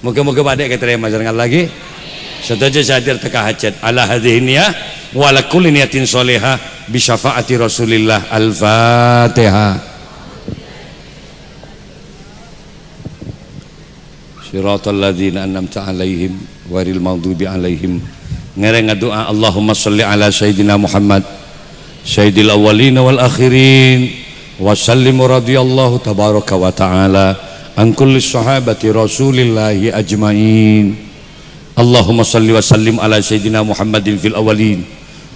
Moga-moga badai keterima jangan lagi. Setuju hadir teka hajat ala hadhihi niyah wa ala kulli niyatin sholihah bi syafaati Rasulillah. Al-Fatihah. Shiratal ladzina an'amta 'alaihim ghairil maghdubi 'alaihim. Ngereng doa Allahumma sholli ala sayyidina Muhammad sayyidil awwalin wal akhirin wa sallim radhiyallahu tabaraka wa ta'ala an kulli sahabati rasulillahi ajmain. Allahumma salli wa sallim ala sayyidina Muhammadin fil awalin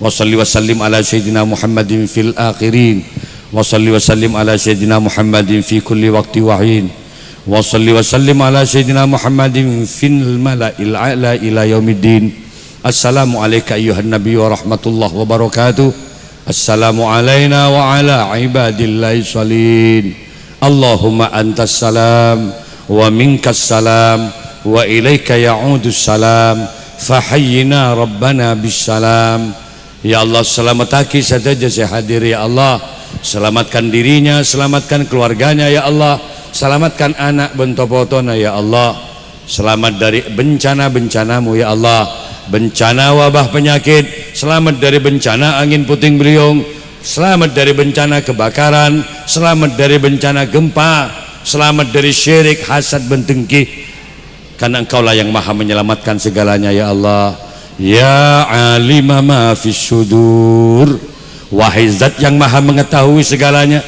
wa salli wa sallim ala sayyidina Muhammadin fil akhirin wa salli wa sallim ala sayyidina Muhammadin fi kulli waqti wa hin wa salli wa sallim ala sayyidina Muhammadin fil mala'il a'la ila yaumiddin. Assalamu alayka ayyuhan nabiy wa rahmatullahi wa barakatuh. Assalamu alayna wa ala ibadillahi salihin. Allahumma antas salam wa minkas salam wa ilaika ya'udus salam fahayyina rabbana bis salam. Ya Allah, selamatkan saja saya hadir ya Allah. Selamatkan dirinya, selamatkan keluarganya ya Allah. Selamatkan anak bentopotona ya Allah. Selamat dari bencana-bencanamu ya Allah. Bencana wabah penyakit, selamat dari bencana angin puting beliung, selamat dari bencana kebakaran, selamat dari bencana gempa, selamat dari syirik, hasad, bentengki. Karena Engkaulah yang maha menyelamatkan segalanya ya Allah. Ya alima ma fis sudur, wahai zat yang maha mengetahui segalanya.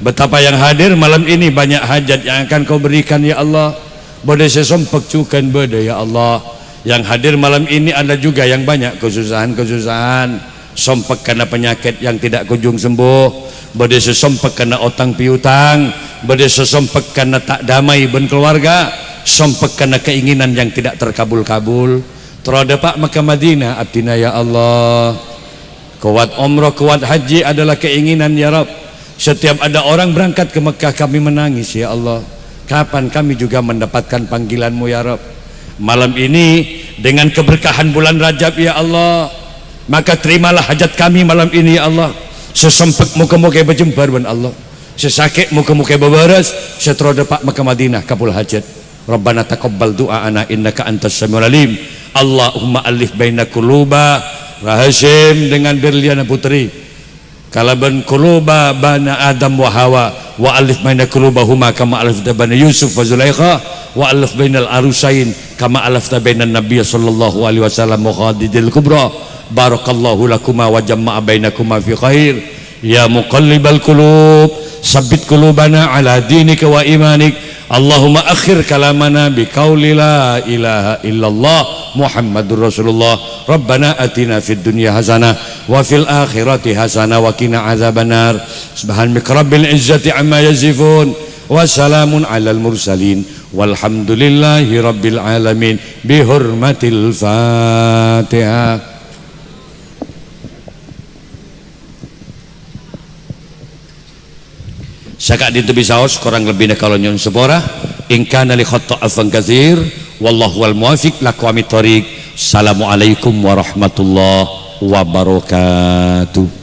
Betapa yang hadir malam ini banyak hajat yang akan Kau berikan ya Allah. Bodai sesompak cukan bodai ya Allah. Yang hadir malam ini ada juga yang banyak kesusahan-kesusahan, sompek karena penyakit yang tidak kunjung sembuh, badai sesompek karena otang piutang, badai sesompek karena tak damai ben keluarga, sompek karena keinginan yang tidak terkabul-kabul. Terhadap Makkah Madinah abdina ya Allah. Kuat umrah, kuat haji adalah keinginan ya Rabb. Setiap ada orang berangkat ke Mekah kami menangis ya Allah. Kapan kami juga mendapatkan panggilan-Mu ya Rabb? Malam ini dengan keberkahan bulan Rajab ya Allah, maka terimalah hajat kami malam ini ya Allah. Sesempek muka-muka berjembar ben Allah, sesakit muka-muka berbaras, seteroda Pak Makkah Madinah kabul hajat. Rabbana taqabbal du'ana innaka antas samiul alim. Allahumma alif baina quluba Rahashim dengan Berliana Putri. Kalaban quluba bana Adam wa Hawa wa alif baina qulubahuma kama alafta baina Yusuf wa Zulaikha wa alif bainal arusain kama alafta bainan Nabiy sallallahu alaihi wasallam wa Khadijil Kubra. barakallahu lakuma wa jamma'a bainakuma fi khair. Ya muqallibal qulub sabbit qulubana ala dinika wa imanik. Allahumma akhir kalamana biqauli la ilaha illallah Muhammadur Rasulullah. Rabbana atina fid dunya hasanah wa fil akhirati hasanah wa qina adzabannar. Subhanaka rabbil izzati amma yasifun wa salamun alal mursalin walhamdulillahi rabbil alamin. Bihurmatil Fatihah. Saka dintu bisaos kurang lebihnya kalau nyon sepora in kana li khata'afan katsir wallahu wal muwaffiq laqwamit thoriq. Assalamualaikum warahmatullahi wabarakatuh.